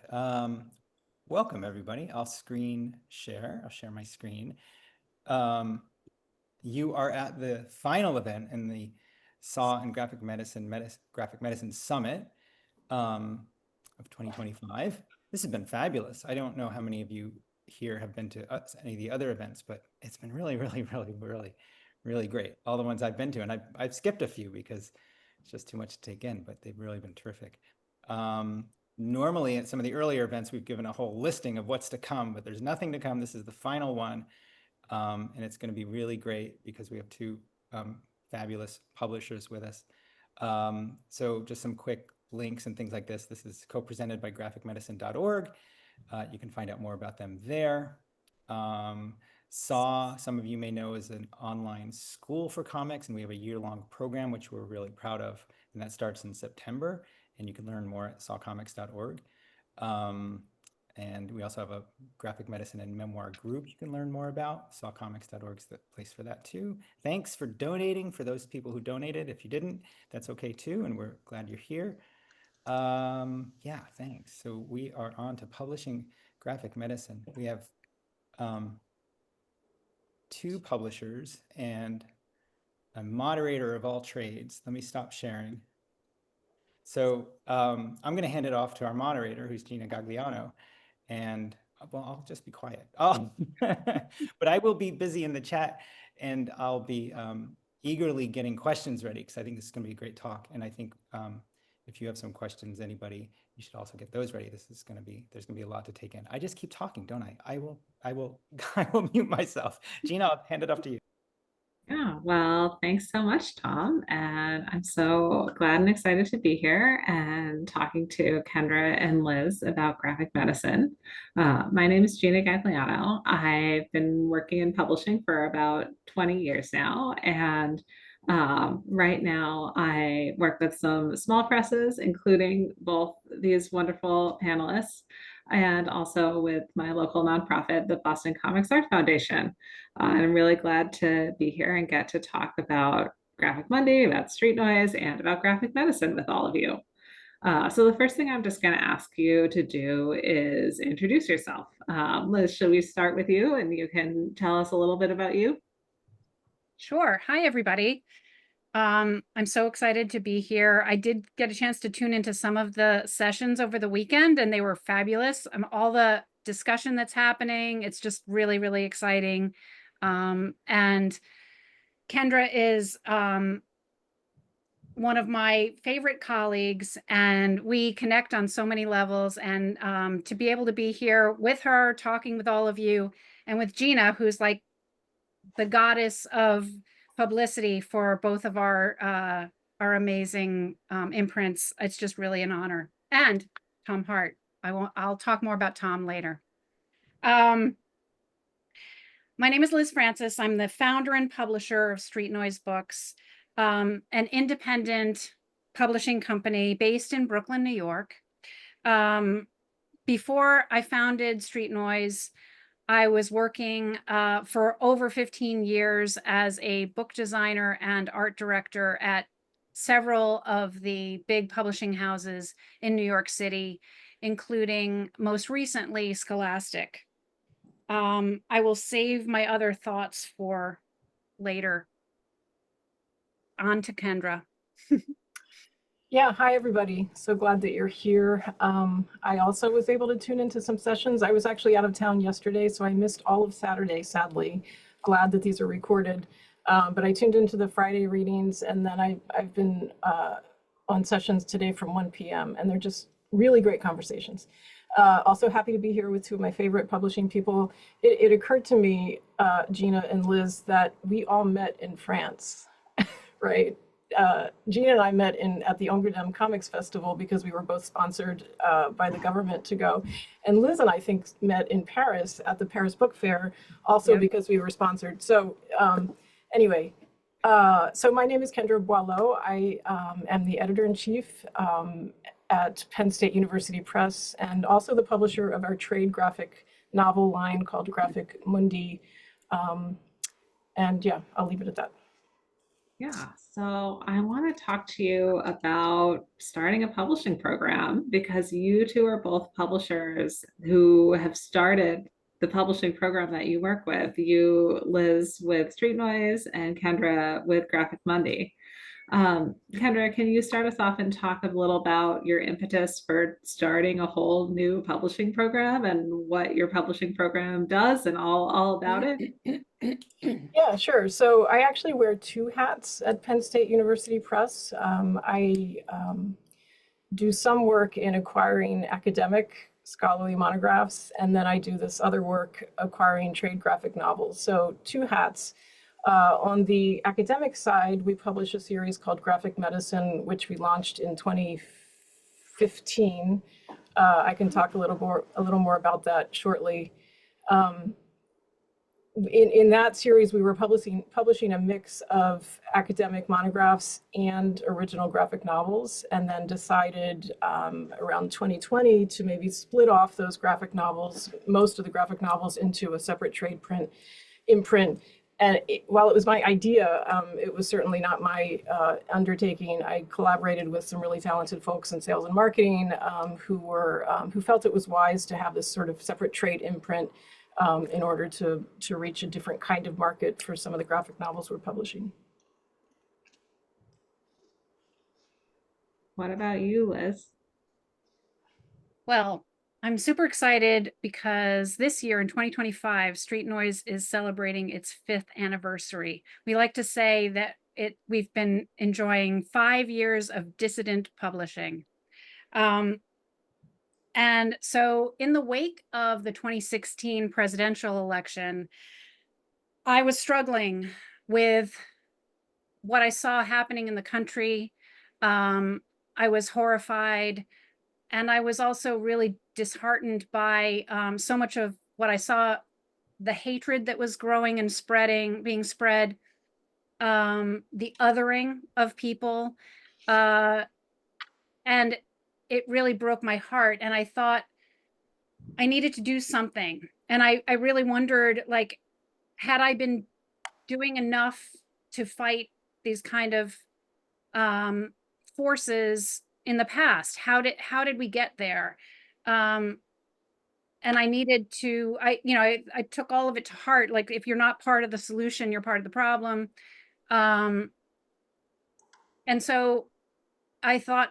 Um, Welcome everybody. I'll share. I'll share my screen. Um, you are at the final event in the SAW and Graphic Medicine Summit of 2025. This has been fabulous. I don't know how many of you here have been to any of the other events, but it's been really great. All the ones I've been to, and I've skipped a few because it's just too much to take in, but they've really been terrific. Normally at some of the earlier events, we've given a whole listing of what's to come, but there's nothing to come. This is the final one. And it's going to be really great because we have two fabulous publishers with us. So just some quick links and things like this. This is co-presented by graphicmedicine.org. You can find out more about them there. SAW, some of you may know, is an online school for comics, and we have a year-long program, which we're really proud of, and that starts in September, and you can learn more at sawcomics.org. And we also have a graphic medicine and memoir group you can learn more about. Sawcomics.org is the place for that too. Thanks for donating for those people who donated. If you didn't, that's okay too, and we're glad you're here. Yeah, thanks. So we are on to publishing graphic medicine. We have two publishers and a moderator of all trades. Let me stop sharing. So I'm going to hand it off to our moderator, who's Gina Gagliano. And well, I'll just be quiet. Oh, but I will be busy in the chat, and I'll be eagerly getting questions ready because I think this is going to be a great talk. And I think if you have some questions, anybody, you should also get those ready. There's going to be a lot to take in. I just keep talking, don't I? I will mute myself. Gina, I'll hand it off to you. Yeah, well, thanks so much, Tom. And I'm so glad and excited to be here and talking to Kendra and Liz about graphic medicine. My name is Gina Gagliano. I've been working in publishing for about 20 years now. And right now I work with some small presses, including both these wonderful panelists, and also with my local nonprofit, the Boston Comics Art Foundation. And I'm really glad to be here and get to talk about Graphic Mundi, about street noise, and about graphic medicine with all of you. So the first thing I'm just going to ask you to do is introduce yourself. Liz, should we start with you and you can tell us a little bit about you? Sure. Hi, everybody. I'm so excited to be here. I did get a chance to tune into some of the sessions over the weekend, and they were fabulous. All the discussion that's happening, it's just really exciting. And Kendra is one of my favorite colleagues, and we connect on so many levels. And to be able to be here with her, talking with all of you, and with Gina, who's like the goddess of publicity for both of our amazing imprints. It's just really an honor. And Tom Hart. I'll talk more about Tom later. My name is Liz Francis. I'm the founder and publisher of Street Noise Books, an independent publishing company based in Brooklyn, New York. Before I founded Street Noise, I was working for over 15 years as a book designer and art director at several of the big publishing houses in New York City, including most recently Scholastic. I will save my other thoughts for later. On to Kendra. Yeah, hi everybody. So glad that you're here. I also was able to tune into some sessions. I was actually out of town yesterday, so I missed all of Saturday, sadly. Glad that these are recorded. But I tuned into the Friday readings, and then I've been on sessions today from 1 p.m., and they're just really great conversations. Also happy to be here with two of my favorite publishing people. It occurred to me, Gina and Liz, that we all met in France, right? Gina and I met at the Angoulême Comics Festival because we were both sponsored by the government to go. And Liz and I think met in Paris at the Paris Book Fair, also because we were sponsored. So anyway, so my name is Kendra Boileau. I am the editor-in-chief at Penn State University Press, and also the publisher of our trade graphic novel line called Graphic Mundi. And yeah, I'll leave it at that. Yeah, so I want to talk to you about starting a publishing program because you two are both publishers who have started the publishing program that you work with. You, Liz, with Street Noise, and Kendra with Graphic Mundi. Kendra, can you start us off and talk a little about your impetus for starting a whole new publishing program and what your publishing program does and all about it? Yeah, sure. So I actually wear two hats at Penn State University Press. I do some work in acquiring academic scholarly monographs, and then I do this other work acquiring trade graphic novels. So two hats. On the academic side, we publish a series called Graphic Medicine, which we launched in 2015. I can talk a little more about that shortly. In that series, we were publishing a mix of academic monographs and original graphic novels, and then decided around 2020 to maybe split off those graphic novels, most of the graphic novels, into a separate trade print imprint. And while it was my idea, it was certainly not my undertaking. I collaborated with some really talented folks in sales and marketing who felt it was wise to have this sort of separate trade imprint in order to reach a different kind of market for some of the graphic novels we're publishing. What about you, Liz? Well, I'm super excited because this year in 2025, Street Noise is celebrating its 5th anniversary. We like to say that we've been enjoying 5 years of dissident publishing. And so in the wake of the 2016 presidential election, I was struggling with what I saw happening in the country. I was horrified, and I was also really disheartened by so much of what I saw, the hatred that was growing and being spread, the othering of people. And it really broke my heart. And I thought I needed to do something. And I really wondered, like, had I been doing enough to fight these kind of forces in the past? How did we get there? And I needed to, I took all of it to heart. Like, if you're not part of the solution, you're part of the problem. And so I thought,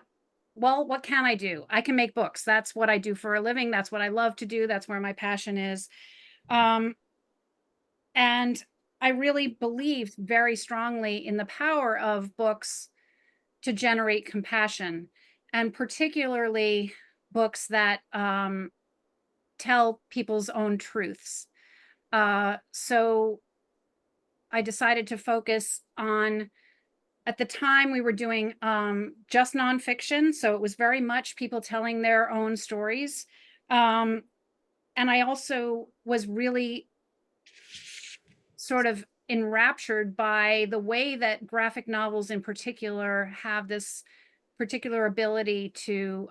well, what can I do? I can make books. That's what I do for a living. That's what I love to do. That's where my passion is. And I really believed very strongly in the power of books to generate compassion, and particularly books that tell people's own truths. So I decided to focus on, at the time we were doing just nonfiction. So it was very much people telling their own stories. And I also was really sort of enraptured by the way that graphic novels in particular have this particular ability to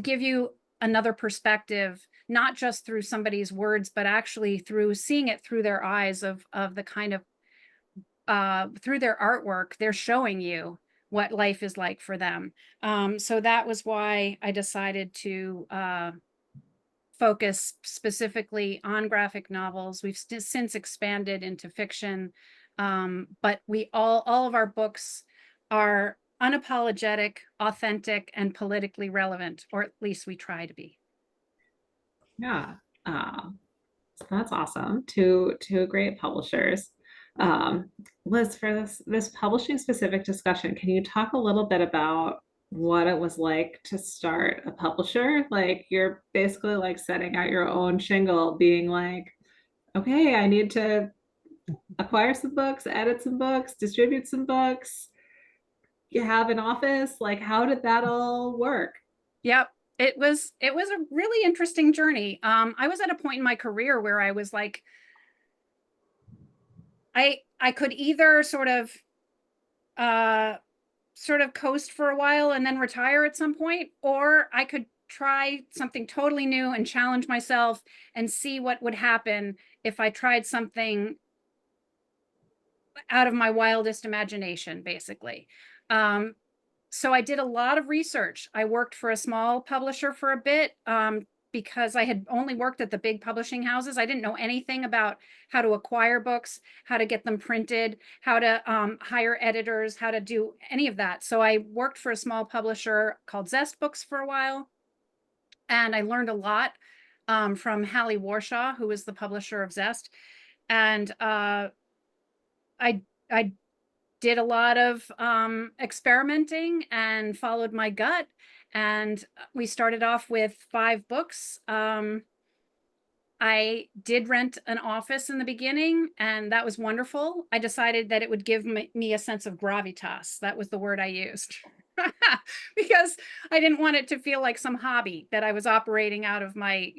give you another perspective, not just through somebody's words, but actually through seeing it through their eyes of the kind of through their artwork. They're showing you what life is like for them. So that was why I decided to focus specifically on graphic novels. We've since expanded into fiction, but all of our books are unapologetic, authentic, and politically relevant, or at least we try to be. Yeah, that's awesome. Two great publishers. Liz, for this publishing specific discussion, can you talk a little bit about what it was like to start a publisher? Like, you're basically like setting out your own shingle, being like, okay, I need to acquire some books, edit some books, distribute some books. You have an office. Like, how did that all work? Yep. It was a really interesting journey. I was at a point in my career where I was like, I could either sort of coast for a while and then retire at some point, or I could try something totally new and challenge myself and see what would happen if I tried something out of my wildest imagination, basically. So I did a lot of research. I worked for a small publisher for a bit, because I had only worked at the big publishing houses. I didn't know anything about how to acquire books, how to get them printed, how to hire editors, how to do any of that. So I worked for a small publisher called Zest Books for a while. And I learned a lot from Hallie Warshaw, who is the publisher of Zest. And I did a lot of experimenting and followed my gut. And we started off with 5 books. I did rent an office in the beginning, and that was wonderful. I decided that it would give me a sense of gravitas. That was the word I used. Because I didn't want it to feel like some hobby that I was operating out of my,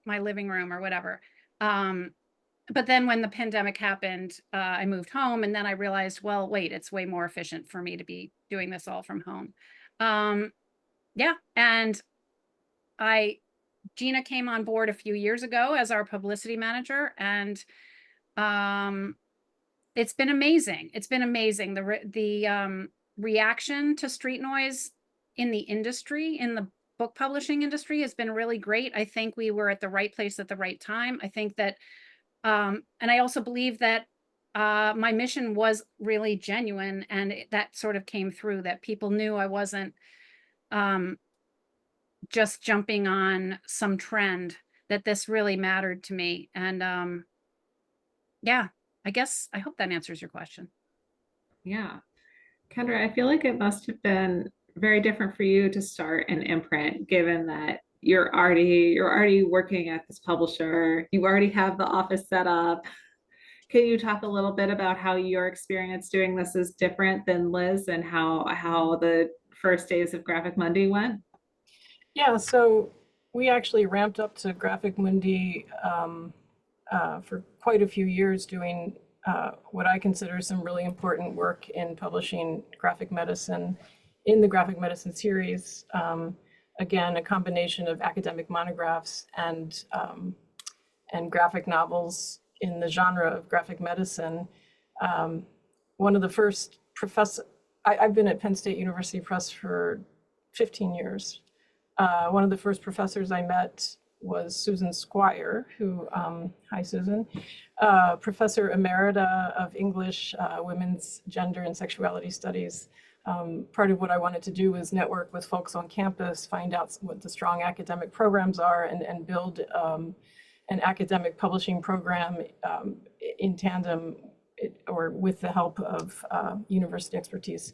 my living room or whatever. But then when the pandemic happened, I moved home, and then I realized, well, wait, it's way more efficient for me to be doing this all from home. Yeah, and Gina came on board a few years ago as our publicity manager, and it's been amazing. It's been amazing. The reaction to Street Noise in the industry, in the book publishing industry, has been really great. I think we were at the right place at the right time. I think that, and I also believe that my mission was really genuine, and that sort of came through, that people knew I wasn't just jumping on some trend, that this really mattered to me. And yeah, I hope that answers your question. Yeah. Kendra, I feel like it must have been very different for you to start an imprint, given that you're already working at this publisher. You already have the office set up. Can you talk a little bit about how your experience doing this is different than Liz, and how the first days of Graphic Mundi went? Yeah, so we actually ramped up to Graphic Mundi for quite a few years, doing what I consider some really important work in publishing graphic medicine in the graphic medicine series. Again, a combination of academic monographs and graphic novels in the genre of graphic medicine. One of the first I've been at Penn State University Press for 15 years. One of the first professors I met was Susan Squire, who, hi Susan, Professor Emerita of English, Women's Gender and Sexuality Studies. Part of what I wanted to do was network with folks on campus, find out what the strong academic programs are, and build an academic publishing program in tandem or with the help of university expertise.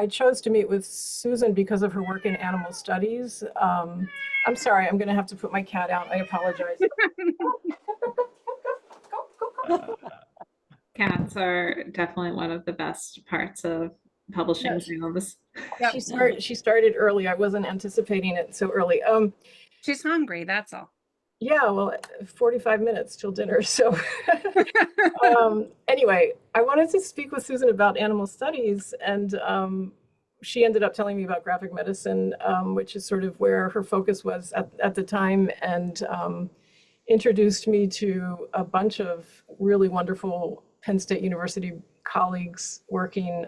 I chose to meet with Susan because of her work in animal studies. I'm sorry, I'm going to have to put my cat out. I apologize. Cats are definitely one of the best parts of publishing jobs. Yep. She started early. I wasn't anticipating it so early. She's hungry, that's all. Yeah, well, 45 minutes till dinner. So anyway, I wanted to speak with Susan about animal studies, and she ended up telling me about graphic medicine, which is sort of where her focus was at the time, and introduced me to a bunch of really wonderful Penn State University colleagues working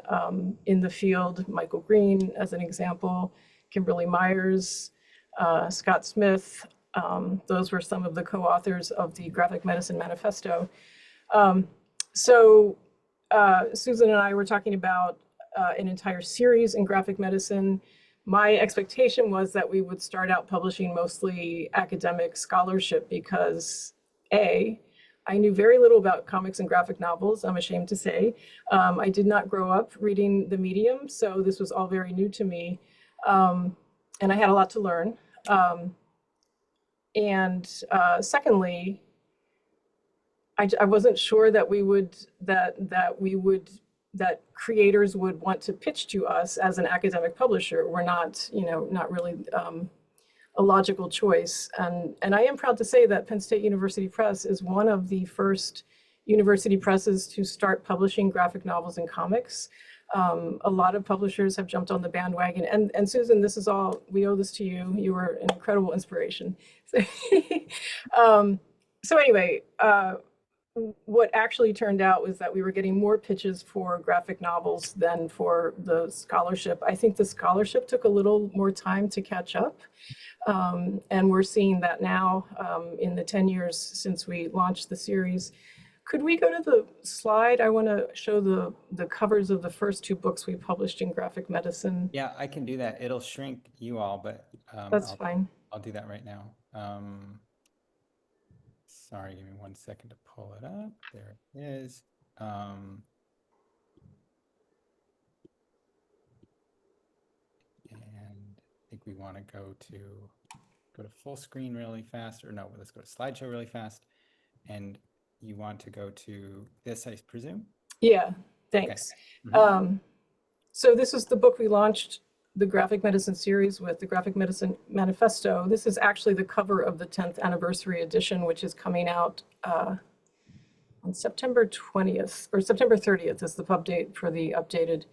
in the field. Michael Green, as an example, Kimberly Myers, Scott Smith. Those were some of the co-authors of the Graphic Medicine Manifesto. So Susan and I were talking about an entire series in graphic medicine. My expectation was that we would start out publishing mostly academic scholarship because I knew very little about comics and graphic novels, I'm ashamed to say. I did not grow up reading the medium, so this was all very new to me. And I had a lot to learn. And secondly, I wasn't sure that that creators would want to pitch to us as an academic publisher. We're not, not really a logical choice. And I am proud to say that Penn State University Press is one of the first university presses to start publishing graphic novels and comics. A lot of publishers have jumped on the bandwagon. And Susan, this is all, we owe this to you. You were an incredible inspiration. So anyway, what actually turned out was that we were getting more pitches for graphic novels than for the scholarship. I think the scholarship took a little more time to catch up. And we're seeing that now in the 10 years since we launched the series. Could we go to the slide? I want to show the covers of the first 2 books we published in graphic medicine. Yeah, I can do that. It'll shrink you all, but That's fine. I'll do that right now. Sorry, give me 1 second to pull it up. There it is. And I think we want to go to full screen really fast, or no, let's go to slideshow really fast. And you want to go to this, I presume? Yeah, thanks. Okay. So this is the book we launched the graphic medicine series with, the Graphic Medicine Manifesto. This is actually the cover of the 10th anniversary edition, which is coming out on September 20th, or September 30th is the pub date for the updated.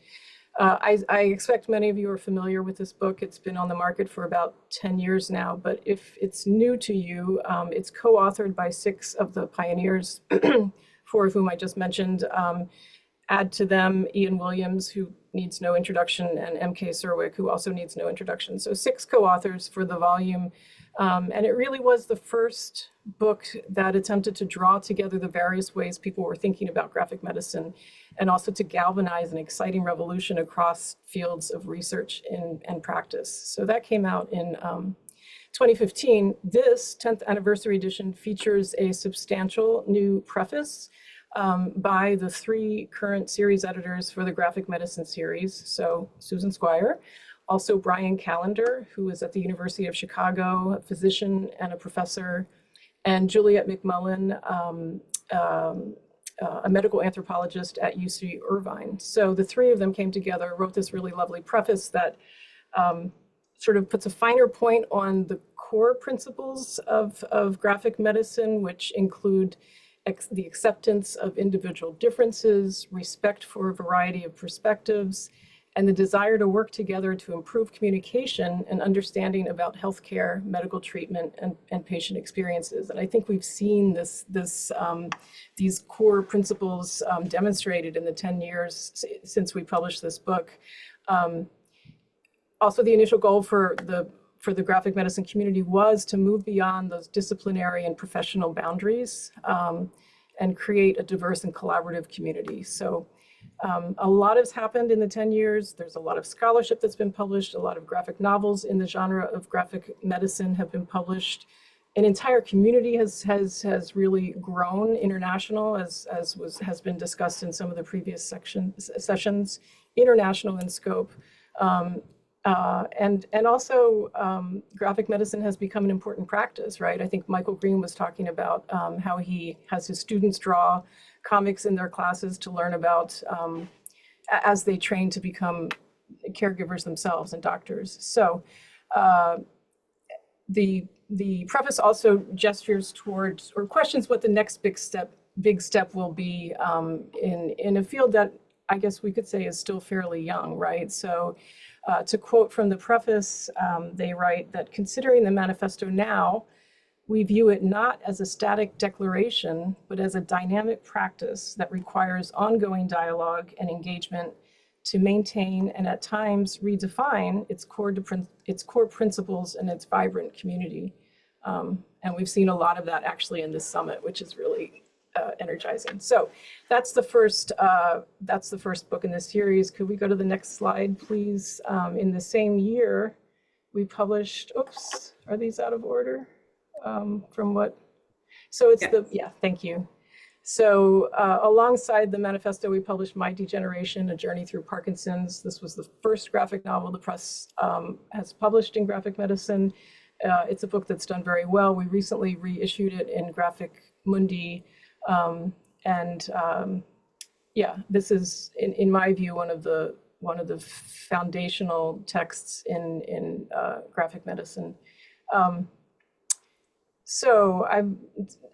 I expect many of you are familiar with this book. It's been on the market for about 10 years now, but if it's new to you, it's co-authored by 6 of the pioneers, 4 of whom I just mentioned. Add to them Ian Williams, who needs no introduction, and M.K. Serwick, who also needs no introduction. So 6 co-authors for the volume. And it really was the first book that attempted to draw together the various ways people were thinking about graphic medicine, and also to galvanize an exciting revolution across fields of research and practice. So that came out in 2015. This 10th anniversary edition features a substantial new preface by the 3 current series editors for the graphic medicine series. So Susan Squire, also Brian Callender, who is at the University of Chicago, a physician and a professor, and Juliet McMullen, a medical anthropologist at UC Irvine. So the 3 of them came together, wrote this really lovely preface that sort of puts a finer point on the core principles of graphic medicine, which include the acceptance of individual differences, respect for a variety of perspectives, and the desire to work together to improve communication and understanding about healthcare, medical treatment, and patient experiences. And I think we've seen these core principles demonstrated in the 10 years since we published this book. Also, the initial goal for the graphic medicine community was to move beyond those disciplinary and professional boundaries and create a diverse and collaborative community. So a lot has happened in the 10 years. There's a lot of scholarship that's been published. A lot of graphic novels in the genre of graphic medicine have been published. An entire community has really grown international, as has been discussed in some of the previous sessions, international in scope. And also graphic medicine has become an important practice, right? I think Michael Green was talking about how he has his students draw comics in their classes to learn about as they train to become caregivers themselves and doctors. So the preface also gestures towards or questions what the next big step will be in a field that I guess we could say is still fairly young, right? So to quote from the preface, they write that considering the manifesto now, we view it not as a static declaration, but as a dynamic practice that requires ongoing dialogue and engagement to maintain and at times redefine its core principles and its vibrant community. And we've seen a lot of that actually in this summit, which is really energizing. So that's the first book in this series. Could we go to the next slide, please? In the same year, we published, oops, are these out of order? From what? So it's thank you. So alongside the manifesto, we published My Degeneration, A Journey Through Parkinson's. This was the first graphic novel the press has published in graphic medicine. It's a book that's done very well. We recently reissued it in Graphic Mundi. This is, in my view, one of the foundational texts in graphic medicine. So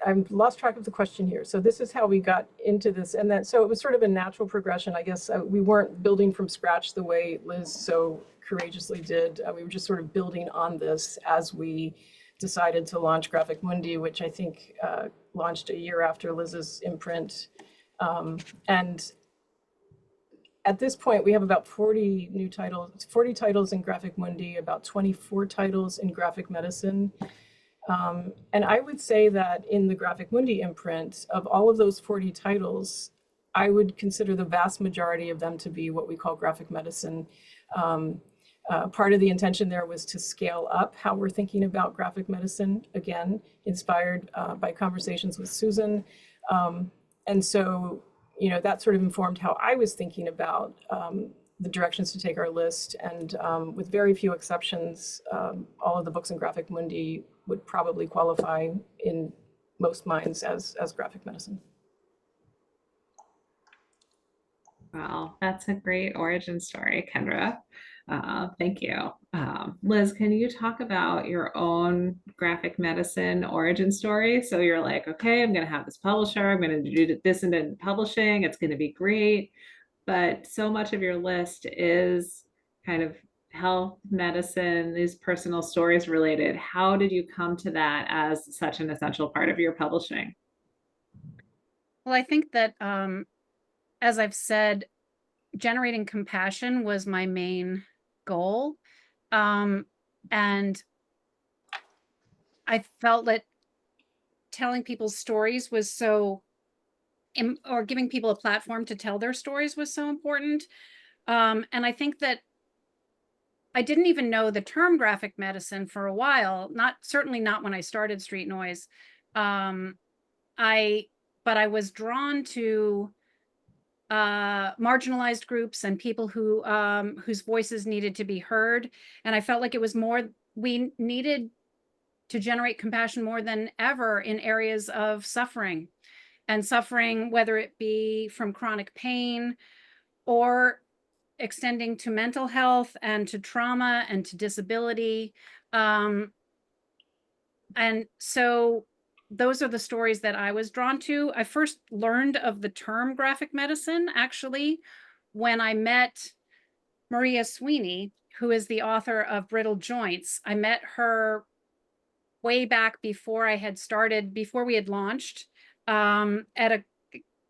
I've lost track of the question here. So this is how we got into this, and then so it was sort of a natural progression, I guess. We weren't building from scratch the way Liz so courageously did. We were just sort of building on this as we decided to launch Graphic Mundi, which I think launched a year after Liz's imprint. And at this point, we have about 40 new titles, 40 titles in Graphic Mundi, about 24 titles in Graphic Medicine. And I would say that in the Graphic Mundi imprint, of all of those 40 titles, I would consider the vast majority of them to be what we call graphic medicine. Part of the intention there was to scale up how we're thinking about graphic medicine, again, inspired by conversations with Susan. And so, you know, that sort of informed how I was thinking about the directions to take our list. And with very few exceptions, all of the books in Graphic Mundi would probably qualify in most minds as graphic medicine. Well, that's a great origin story, Kendra. Thank you. Liz, can you talk about your own graphic medicine origin story? So you're like, okay, I'm going to have this publisher, I'm going to do this and then publishing, it's going to be great. But so much of your list is kind of health, medicine, these personal stories related. How did you come to that as such an essential part of your publishing? Well, I think that, as I've said, generating compassion was my main goal. And I felt that telling people's stories was so, or giving people a platform to tell their stories was so important. And I think that I didn't even know the term graphic medicine for a while, certainly not when I started Street Noise. But I was drawn to marginalized groups and people who whose voices needed to be heard. And I felt like it was more, we needed to generate compassion more than ever in areas of suffering, and suffering, whether it be from chronic pain or extending to mental health and to trauma and to disability. And so those are the stories that I was drawn to. I first learned of the term graphic medicine, actually, when I met Maria Sweeney, who is the author of Brittle Joints. I met her way back before I had started, before we had launched, at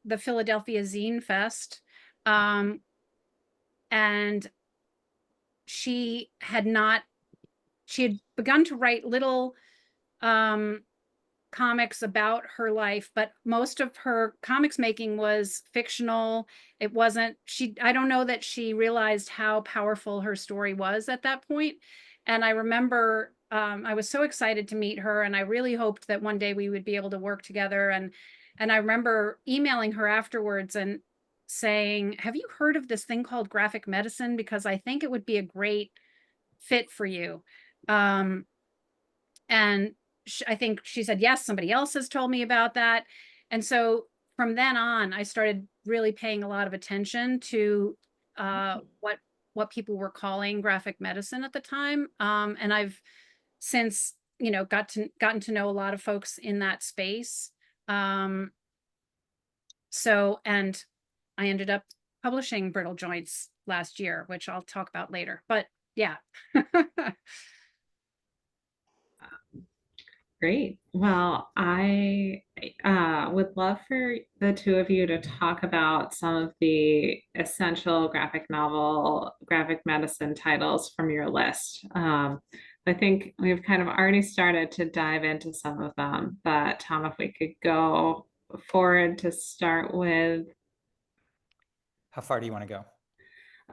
the Philadelphia Zine Fest. And she had begun to write little comics about her life, but most of her comics making was fictional. It wasn't, I don't know that she realized how powerful her story was at that point. And I remember I was so excited to meet her, and I really hoped that one day we would be able to work together. And I remember emailing her afterwards and saying, have you heard of this thing called graphic medicine? Because I think it would be a great fit for you. And I think she said, yes, somebody else has told me about that. And so from then on, I started really paying a lot of attention to what people were calling graphic medicine at the time. And I've since, you know, gotten to know a lot of folks in that space. So, and I ended up publishing Brittle Joints last year, which I'll talk about later, but yeah. Great. Well, I would love for the two of you to talk about some of the essential graphic novel, graphic medicine titles from your list. I think we've kind of already started to dive into some of them, but Tom, if we could go forward to start with. How far do you want to go?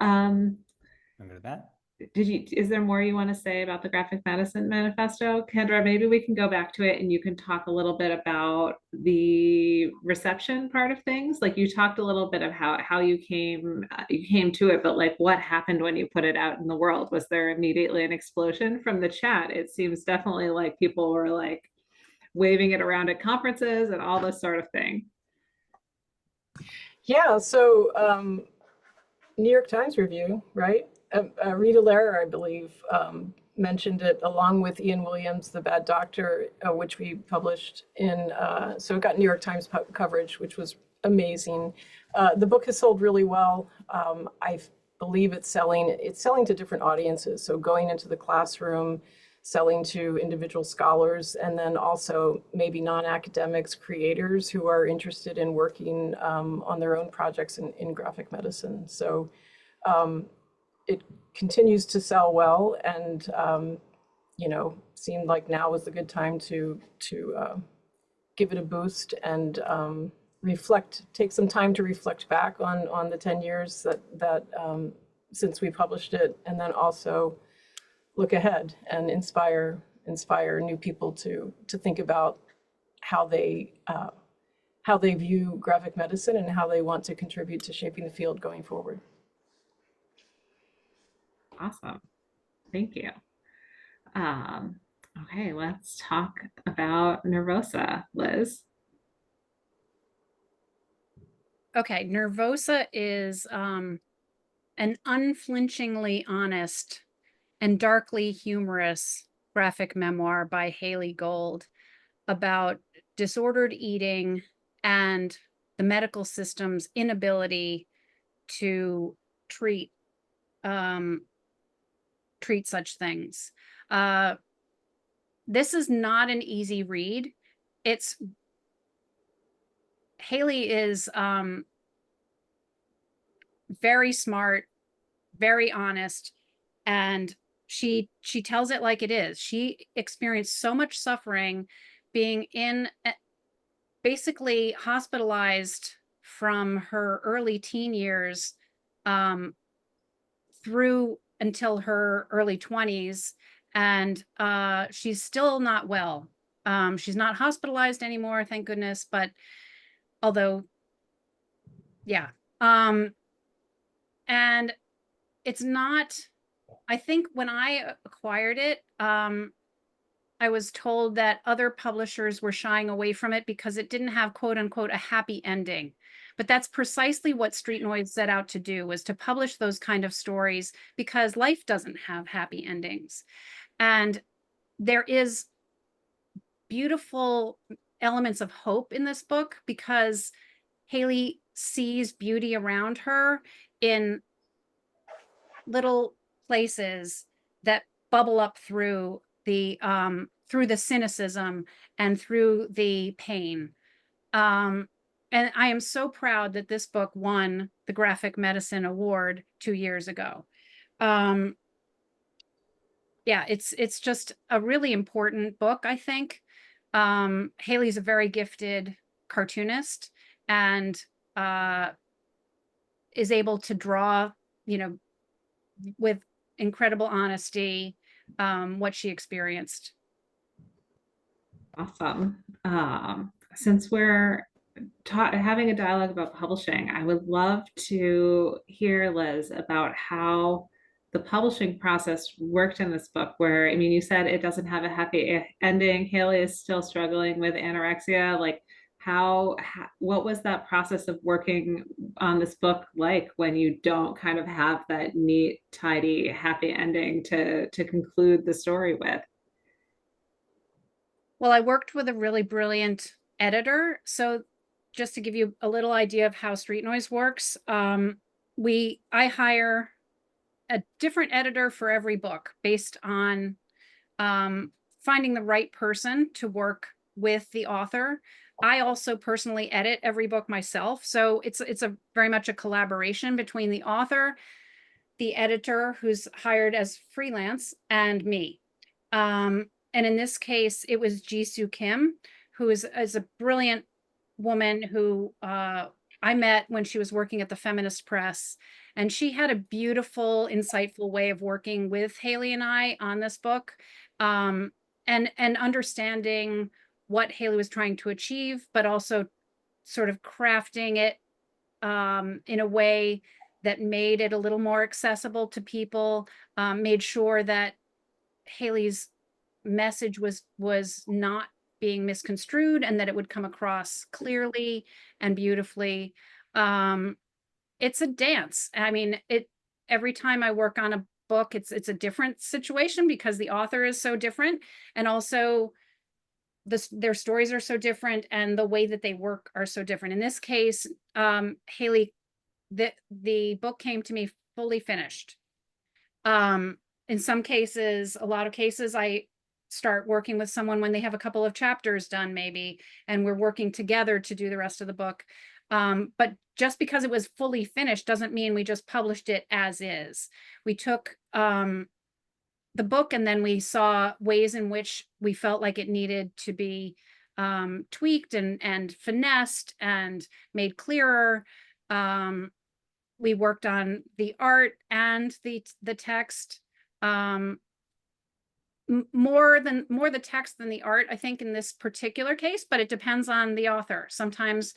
Remember that? Is there more you want to say about the graphic medicine manifesto? Kendra, maybe we can go back to it and you can talk a little bit about the reception part of things. Like you talked a little bit of how you came to it, but like what happened when you put it out in the world? Was there immediately an explosion? From the chat, it seems definitely like people were like waving it around at conferences and all this sort of thing. Yeah, so New York Times review, right? Rita Lehrer, I believe, mentioned it along with Ian Williams, The Bad Doctor, which we published in, so it got New York Times coverage, which was amazing. The book has sold really well. I believe it's selling to different audiences. So going into the classroom, selling to individual scholars, and then also maybe non-academics, creators who are interested in working on their own projects in graphic medicine. So it continues to sell well, and seemed like now was a good time to give it a boost and take some time to reflect back on the 10 years that since we published it, and then also look ahead and inspire new people to think about how they view graphic medicine and how they want to contribute to shaping the field going forward. Awesome. Thank you. Okay, let's talk about Nervosa, Liz. Okay, Nervosa is an unflinchingly honest and darkly humorous graphic memoir by Haley Gold about disordered eating and the medical system's inability to treat such things. This is not an easy read. Haley is very smart, very honest, and she tells it like it is. She experienced so much suffering being basically hospitalized from her early teen years through until her early 20s, and she's still not well. She's not hospitalized anymore, thank goodness, but although, yeah. And it's not, I think when I acquired it, I was told that other publishers were shying away from it because it didn't have, quote unquote, a happy ending. But that's precisely what Street Noise set out to do, was to publish those kind of stories, because life doesn't have happy endings. And there is beautiful elements of hope in this book, because Haley sees beauty around her in little places that bubble up through the cynicism and through the pain. And I am so proud that this book won the Graphic Medicine Award 2 years ago. Yeah, it's just a really important book, I think. Haley's a very gifted cartoonist, and is able to draw, with incredible honesty, what she experienced. Awesome. Since we're having a dialogue about publishing, I would love to hear, Liz, about how the publishing process worked in this book, where, I mean, you said it doesn't have a happy ending. Haley is still struggling with anorexia. Like, what was that process of working on this book like, when you don't kind of have that neat, tidy, happy ending to conclude the story with? Well, I worked with a really brilliant editor. So just to give you a little idea of how Street Noise works, I hire a different editor for every book based on finding the right person to work with the author. I also personally edit every book myself. So it's a very much a collaboration between the author, the editor who's hired as freelance, and me. And in this case, it was Jisoo Kim, who is a brilliant woman who I met when she was working at the Feminist Press. And she had a beautiful, insightful way of working with Haley and I on this book, and understanding what Haley was trying to achieve, but also sort of crafting it in a way that made it a little more accessible to people, made sure that Haley's message was not being misconstrued, and that it would come across clearly and beautifully. It's a dance. I mean, every time I work on a book, it's a different situation, because the author is so different, and also their stories are so different, and the way that they work are so different. In this case, Haley, the book came to me fully finished. In some cases, a lot of cases, I start working with someone when they have a couple of chapters done maybe, and we're working together to do the rest of the book. But just because it was fully finished doesn't mean we just published it as is. We took the book and then we saw ways in which we felt like it needed to be tweaked and finessed and made clearer. We worked on the art and the text, more the text than the art, I think, in this particular case, but it depends on the author. Sometimes,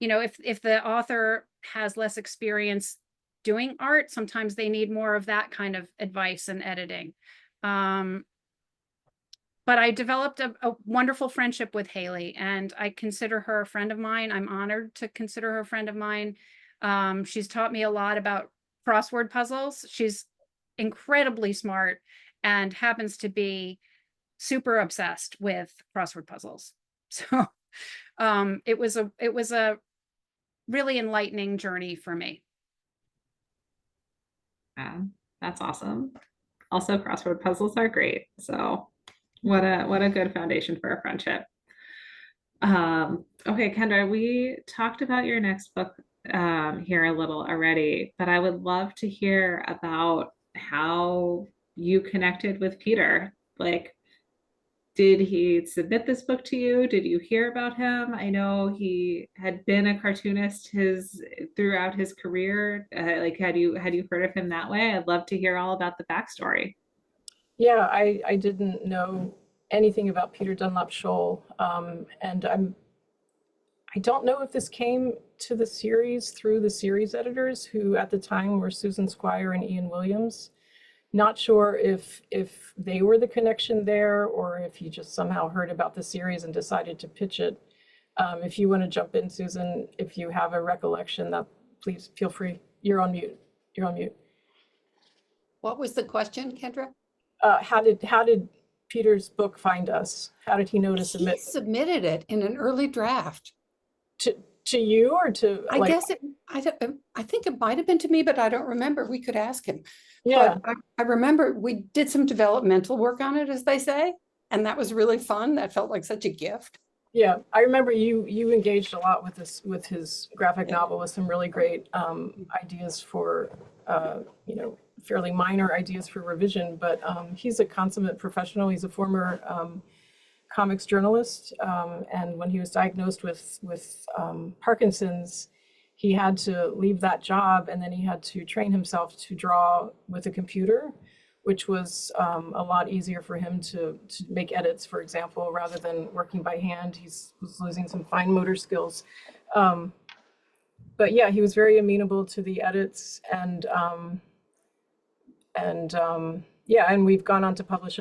you know, if the author has less experience doing art, sometimes they need more of that kind of advice and editing. But I developed a wonderful friendship with Haley, and I consider her a friend of mine. I'm honored to consider her a friend of mine. She's taught me a lot about crossword puzzles. She's incredibly smart and happens to be super obsessed with crossword puzzles. So it was a really enlightening journey for me. Yeah, that's awesome. Also, crossword puzzles are great. So what a good foundation for a friendship. Okay, Kendra, we talked about your next book here a little already, but I would love to hear about how you connected with Peter. Like, did he submit this book to you? Did you hear about him? I know he had been a cartoonist throughout his career. Like, had you heard of him that way? I'd love to hear all about the backstory. Yeah, I didn't know anything about Peter Dunlap Scholl, and I don't know if this came to the series through the series editors, who at the time were Susan Squire and Ian Williams. Not sure if they were the connection there, or if you just somehow heard about the series and decided to pitch it. If you want to jump in, Susan, if you have a recollection, that please feel free. You're on mute. You're on mute. What was the question, Kendra? How did Peter's book find us? How did he know to submit? He submitted it in an early draft. To you, or to, I like, guess I think it might have been to me, but I don't remember. We could ask him. yeah. But I remember we did some developmental work on it, as they say, and that was really fun. That felt like such a gift. Yeah, I remember you engaged a lot with his graphic novel, with some really great ideas for fairly minor ideas for revision, but he's a consummate professional. He's a former comics journalist, and when he was diagnosed with Parkinson's, he had to leave that job, and then he had to train himself to draw with a computer, which was a lot easier for him to make edits, for example, rather than working by hand. He was losing some fine motor skills. But yeah, he was very amenable to the edits, and we've gone on to publish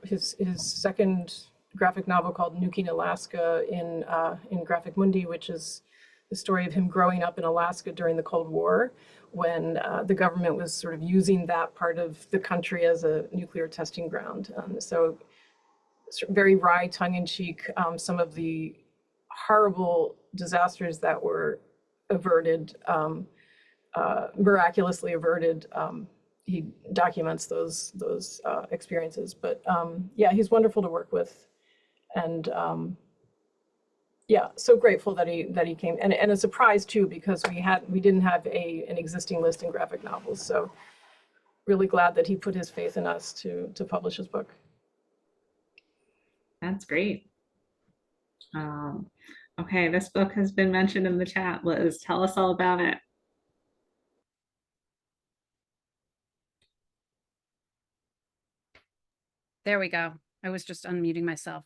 his second graphic novel called Nuking Alaska in Graphic Mundi, which is the story of him growing up in Alaska during the Cold War, when the government was sort of using that part of the country as a nuclear testing ground. So very wry, tongue-in-cheek, some of the horrible disasters that were averted, miraculously averted. He documents those experiences. But yeah, he's wonderful to work with, and yeah, so grateful that he came, and a surprise too, because we didn't have an existing list in graphic novels. So really glad that he put his faith in us to publish his book. That's great. Okay, this book has been mentioned in the chat. Liz, tell us all about it. There we go. I was just unmuting myself.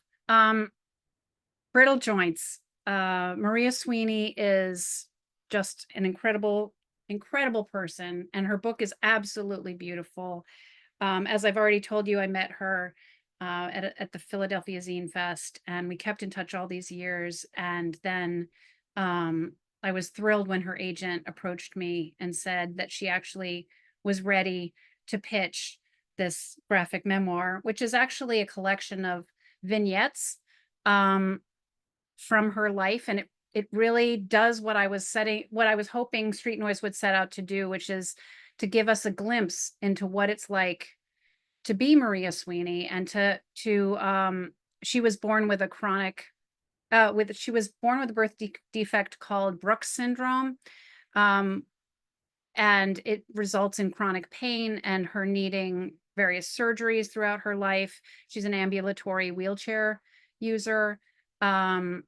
Brittle joints. Maria Sweeney is just an incredible person, and her book is absolutely beautiful. As I've already told you, I met her at the Philadelphia Zine Fest, and we kept in touch all these years. And then I was thrilled when her agent approached me and said that she actually was ready to pitch this graphic memoir, which is actually a collection of vignettes from her life. And it really does what I was hoping Street Noise would set out to do, which is to give us a glimpse into what it's like be Maria Sweeney, and she was born with a chronic, she was born with a birth defect called Brooks syndrome. And it results in chronic pain and her needing various surgeries throughout her life. She's an ambulatory wheelchair user. And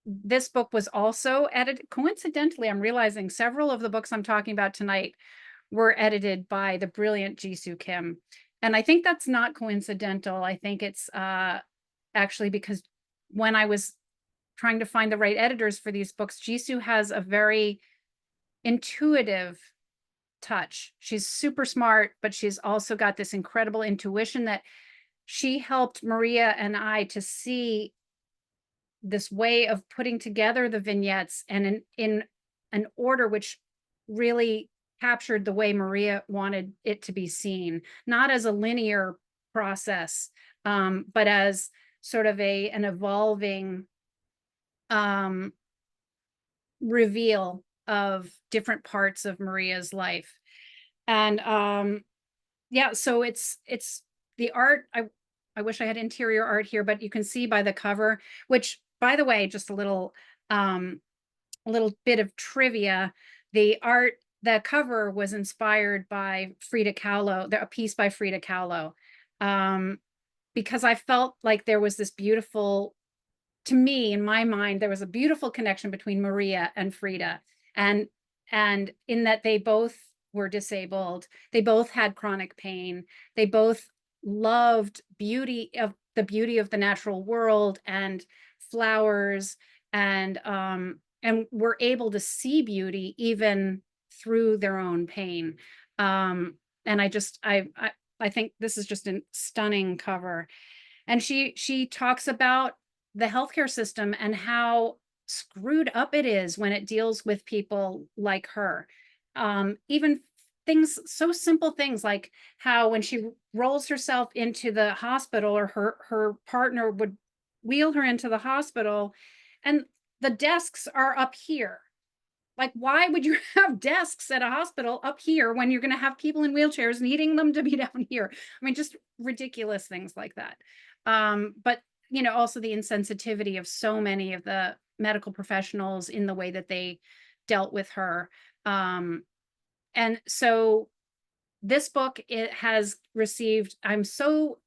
this book was also edited. Coincidentally, I'm realizing several of the books I'm talking about tonight were edited by the brilliant Jisoo Kim. And I think that's not coincidental. I think it's actually because when I was trying to find the right editors for these books, Jisoo has a very intuitive touch. She's super smart, but she's also got this incredible intuition that she helped Maria and I to see this way of putting together the vignettes and in an order which really captured the way Maria wanted it to be seen, not as a linear process, but as sort of an evolving reveal of different parts of Maria's life. And yeah, so it's the art. I wish I had interior art here, but you can see by the cover, which, by the way, just a little bit of trivia. The cover was inspired by Frida Kahlo, a piece by Frida Kahlo, because I felt like there was this beautiful, to me, in my mind, there was a beautiful connection between Maria and Frida, and in that they both were disabled, they both had chronic pain, they both loved the beauty of the natural world and flowers, and were able to see beauty even through their own pain. And I think this is just a stunning cover. And she talks about the healthcare system and how screwed up it is when it deals with people like her. Even things, so simple things like how when she rolls herself into the hospital, or her partner would wheel her into the hospital, and the desks are up here. Like, why would you have desks at a hospital up here when you're going to have people in wheelchairs needing them to be down here? I mean, just ridiculous things like that. But, you know, also the insensitivity of so many of the medical professionals in the way that they dealt with her. And so this book, it has received, I'm so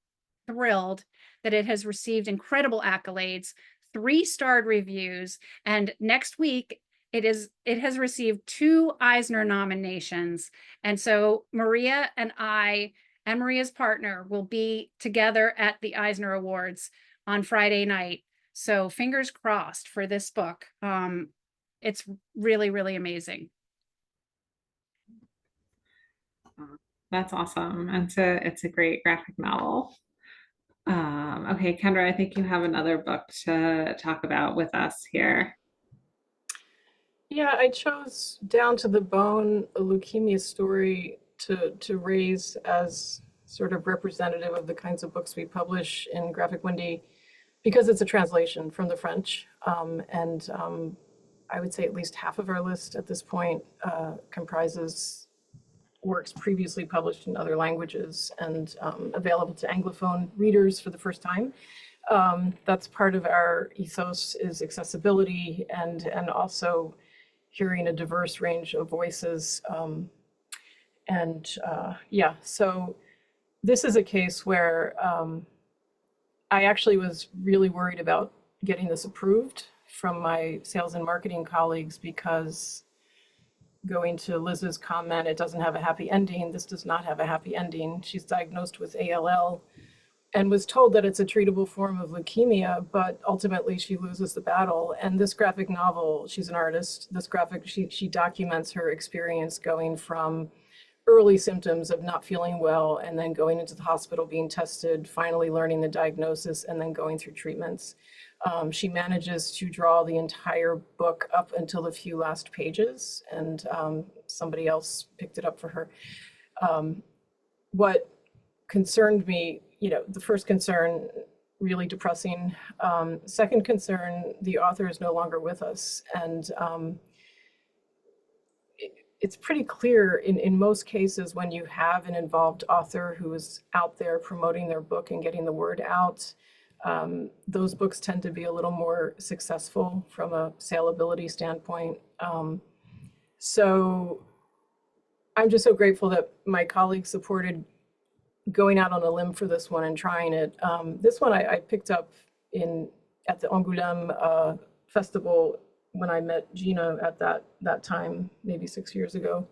thrilled that it has received incredible accolades, 3-starred reviews, and next week it has received 2 Eisner nominations. And so Maria and I and Maria's partner will be together at the Eisner Awards on Friday night. So fingers crossed for this book. It's really, really amazing. That's awesome. And it's a great graphic novel. Okay, Kendra, I think you have another book to talk about with us here. Yeah, I chose Down to the Bone, a leukemia story, to raise as sort of representative of the kinds of books we publish in Graphic Mundi, because it's a translation from the French. I would say at least half of our list at this point comprises works previously published in other languages and available to Anglophone readers for the first time. That's part of our ethos, is accessibility and also hearing a diverse range of voices. Yeah, so this is a case where I actually was really worried about getting this approved from my sales and marketing colleagues, because going to Liz's comment, it doesn't have a happy ending. This does not have a happy ending. She's diagnosed with ALL and was told that it's a treatable form of leukemia, but ultimately she loses the battle. And this graphic novel, she's an artist, she documents her experience going from early symptoms of not feeling well, and then going into the hospital, being tested, finally learning the diagnosis, and then going through treatments. She manages to draw the entire book up until the few last pages, and somebody else picked it up for her. What concerned me, the first concern, really depressing. Second concern, the author is no longer with us. And it's pretty clear in most cases when you have an involved author who is out there promoting their book and getting the word out, those books tend to be a little more successful from a salability standpoint. So I'm just so grateful that my colleagues supported going out on a limb for this one and trying it. This one I picked up at the Angoulême festival when I met Gina at that time, maybe 6 years ago.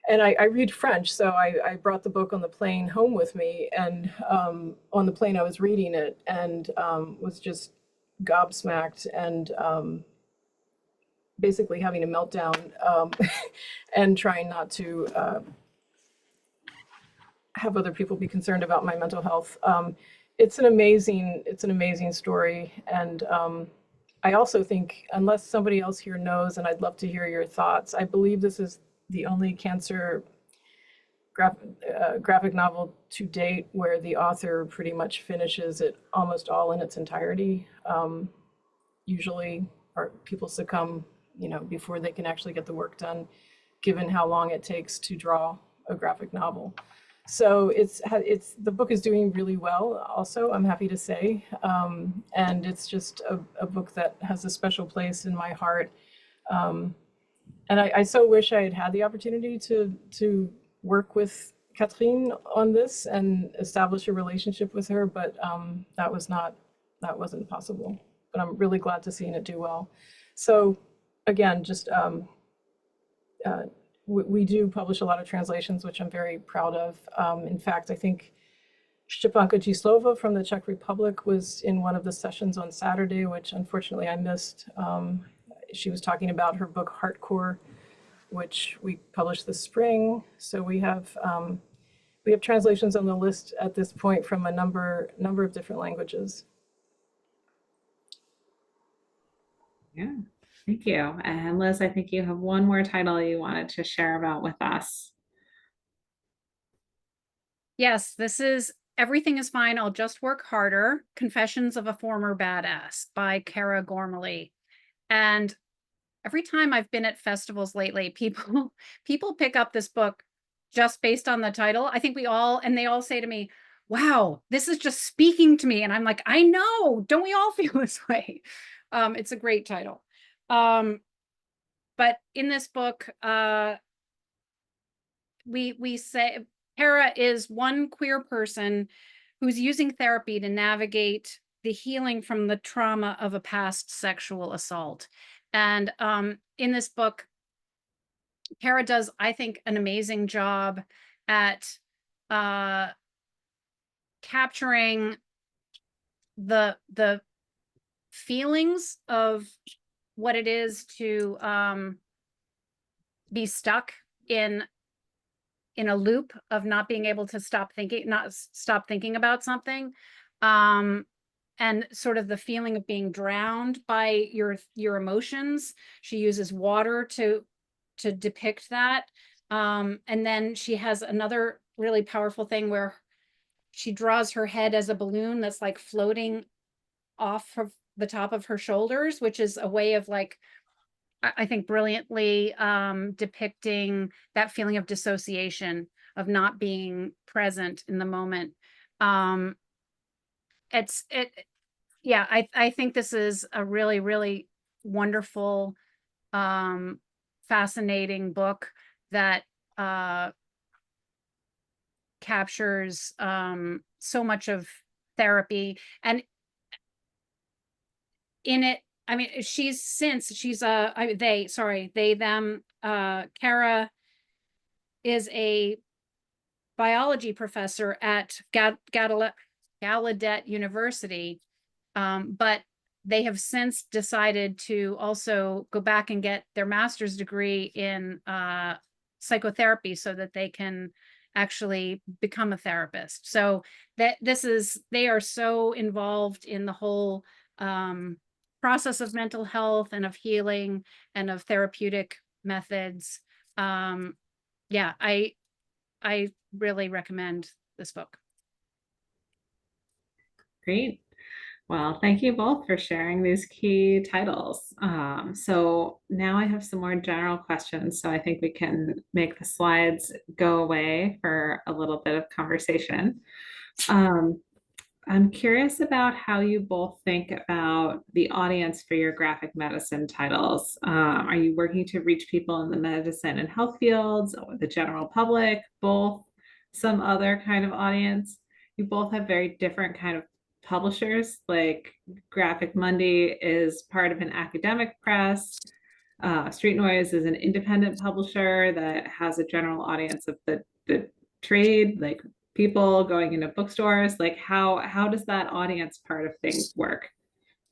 And I read French, so I brought the book on the plane home with me, and on the plane I was reading it and was just gobsmacked and basically having a meltdown and trying not to have other people be concerned about my mental health. It's an amazing story, and I also think, unless somebody else here knows, and I'd love to hear your thoughts, I believe this is the only cancer graphic novel to date where the author pretty much finishes it almost all in its entirety. Usually people succumb, before they can actually get the work done, given how long it takes to draw a graphic novel. So the book is doing really well also, I'm happy to say. And it's just a book that has a special place in my heart. And I so wish I had the opportunity to work with Catherine on this and establish a relationship with her, but that wasn't possible. But I'm really glad to see it do well. So again, just we do publish a lot of translations, which I'm very proud of. In fact, I think Szczepanka Gislowa from the Czech Republic was in one of the sessions on Saturday, which unfortunately I missed. She was talking about her book Heartcore, which we published this spring. So we have translations on the list at this point from a number of different languages. Yeah, thank you. And Liz, I think you have one more title you wanted to share about with us. Yes, this is Everything is Fine, I'll Just Work Harder, Confessions of a Former Badass by Kara Gormley. And every time I've been at festivals lately, people pick up this book just based on the title. I think they all say to me, wow, this is just speaking to me. And I'm like, I know, don't we all feel this way? It's a great title. But in this book, we say Kara is one queer person who's using therapy to navigate the healing from the trauma of a past sexual assault. And in this book, Kara does, I think, an amazing job at capturing the feelings of what it is to be stuck in a loop of not being able to stop thinking about something, and sort of the feeling of being drowned by your emotions. She uses water to depict that, and then she has another really powerful thing where she draws her head as a balloon that's like floating off of the top of her shoulders, which is a way of, like, I think, brilliantly depicting that feeling of dissociation, of not being present in the moment. Yeah, I think this is a really, really wonderful, fascinating book that captures so much of therapy. And in it, I mean, Kara is a biology professor at Gallaudet University, but they have since decided to also go back and get their master's degree in psychotherapy so that they can actually become a therapist. So they are so involved in the whole process of mental health and of healing and of therapeutic methods. Yeah, I really recommend this book. Great. Well, thank you both for sharing these key titles. So now I have some more general questions, so I think we can make the slides go away for a little bit of conversation. I'm curious about how you both think about the audience for your graphic medicine titles. Are you working to reach people in the medicine and health fields, or the general public, both, some other kind of audience? You both have very different kind of publishers, like Graphic Mundi is part of an academic press. Street Noise is an independent publisher that has a general audience of the trade, like people going into bookstores. Like how does that audience part of things work?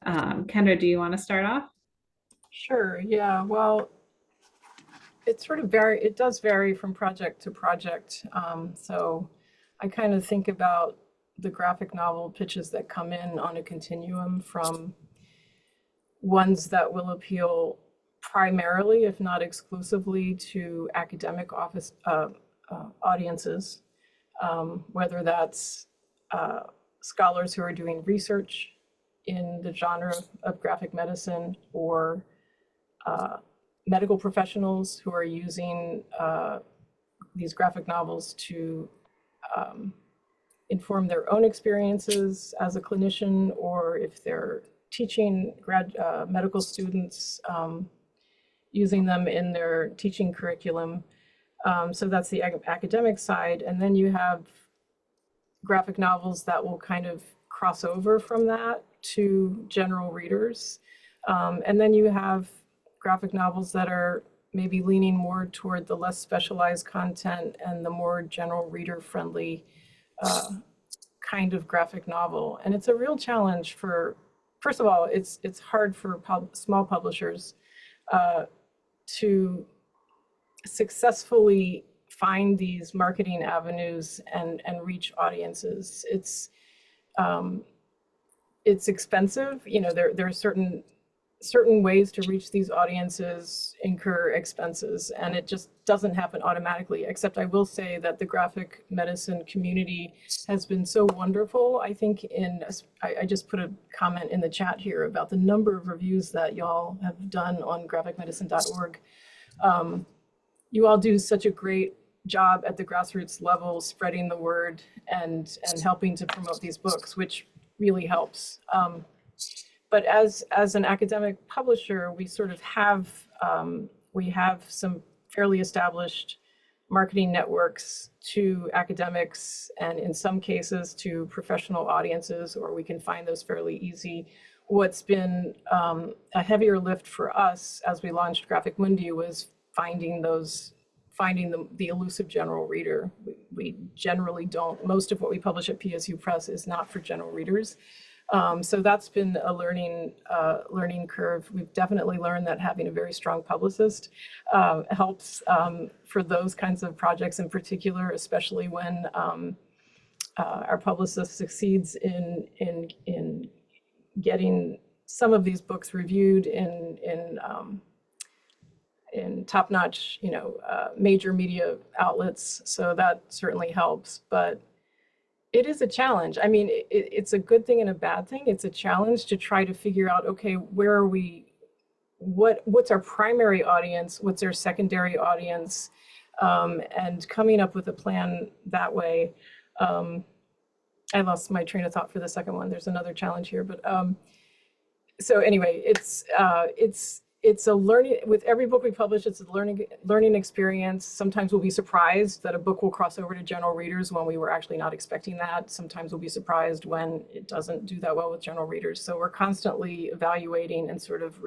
Kendra, do you want to start off? Sure, yeah, well, it does vary from project to project. So I kind of think about the graphic novel pitches that come in on a continuum, from ones that will appeal primarily, if not exclusively, to academic audiences, whether that's scholars who are doing research in the genre of graphic medicine, or medical professionals who are using these graphic novels to inform their own experiences as a clinician, or if they're teaching medical students, using them in their teaching curriculum. So that's the academic side. And then you have graphic novels that will kind of cross over from that to general readers. And then you have graphic novels that are maybe leaning more toward the less specialized content and the more general reader friendly kind of graphic novel. And it's a real challenge for, first of all, it's hard for small publishers to successfully find these marketing avenues and reach audiences. It's expensive. You know, there are certain ways to reach these audiences incur expenses, and it just doesn't happen automatically. Except I will say that the graphic medicine community has been so wonderful. I think I just put a comment in the chat here about the number of reviews that y'all have done on graphicmedicine.org. You all do such a great job at the grassroots level, spreading the word and helping to promote these books, which really helps. But as an academic publisher, we sort of have some fairly established marketing networks to academics, and in some cases to professional audiences, or we can find those fairly easy. What's been a heavier lift for us as we launched Graphic Mundi was finding the elusive general reader. We generally don't, most of what we publish at PSU Press is not for general readers. So that's been a learning curve. We've definitely learned that having a very strong publicist helps for those kinds of projects in particular, especially when our publicist succeeds in getting some of these books reviewed in top-notch, major media outlets. So that certainly helps, but it is a challenge. I mean, it's a good thing and a bad thing. It's a challenge to try to figure out, okay, where are we? What's our primary audience? What's our secondary audience? And coming up with a plan that way. I lost my train of thought for the second one. There's another challenge here, but so anyway, it's a learning, with every book we publish, it's a learning experience. Sometimes we'll be surprised that a book will cross over to general readers when we were actually not expecting that. Sometimes we'll be surprised when it doesn't do that well with general readers. So we're constantly evaluating and sort of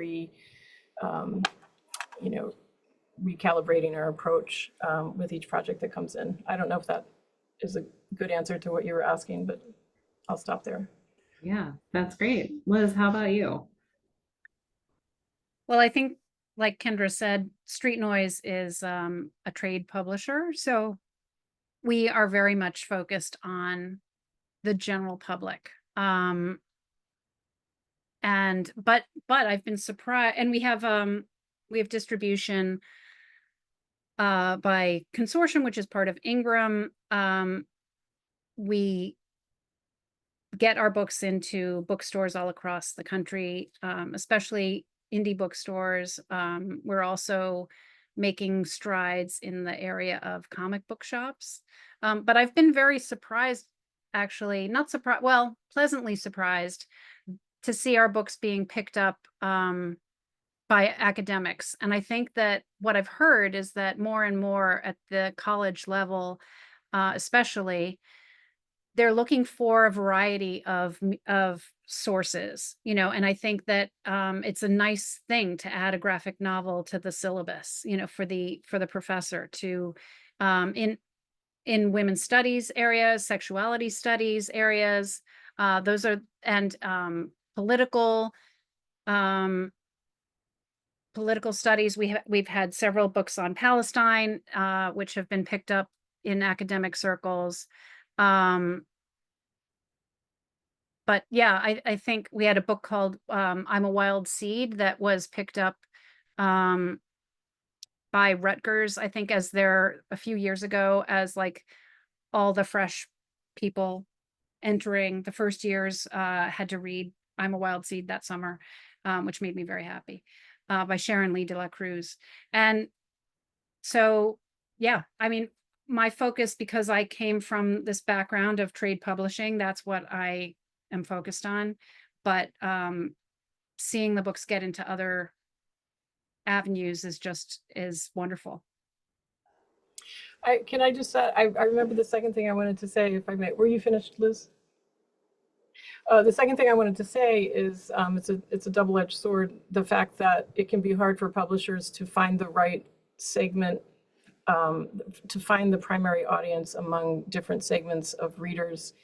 recalibrating our approach with each project that comes in. I don't know if that is a good answer to what you were asking, but I'll stop there. Yeah, that's great. Liz, how about you? Well, I think, like Kendra said, Street Noise is a trade publisher. So we are very much focused on the general public. But I've been surprised, and we have distribution by Consortium, which is part of Ingram. get our books into bookstores all across the country, especially indie bookstores. We're also making strides in the area of comic book shops. But I've been very surprised, actually, not surprised, well, pleasantly surprised to see our books being picked up by academics. And I think that what I've heard is that more and more at the college level, especially, they're looking for a variety of sources, you know, and I think that it's a nice thing to add a graphic novel to the syllabus, you know, for the professor to in women's studies areas, sexuality studies areas, those are, and political studies. We've had several books on Palestine, which have been picked up in academic circles. But yeah, I think we had a book called I'm a Wild Seed that was picked up by Rutgers, I think, as there a few years ago, as like all the fresh people entering the first years had to read I'm a Wild Seed that summer, which made me very happy, by Sharon Lee de la Cruz. And so, yeah, I mean, my focus, because I came from this background of trade publishing, that's what I am focused on. But seeing the books get into other avenues is wonderful. Can I just I remember the second thing I wanted to say, if I may. Were you finished, Liz? The second thing I wanted to say is it's a double-edged sword. The fact that it can be hard for publishers to find the right segment, to find the primary audience among different segments of readers.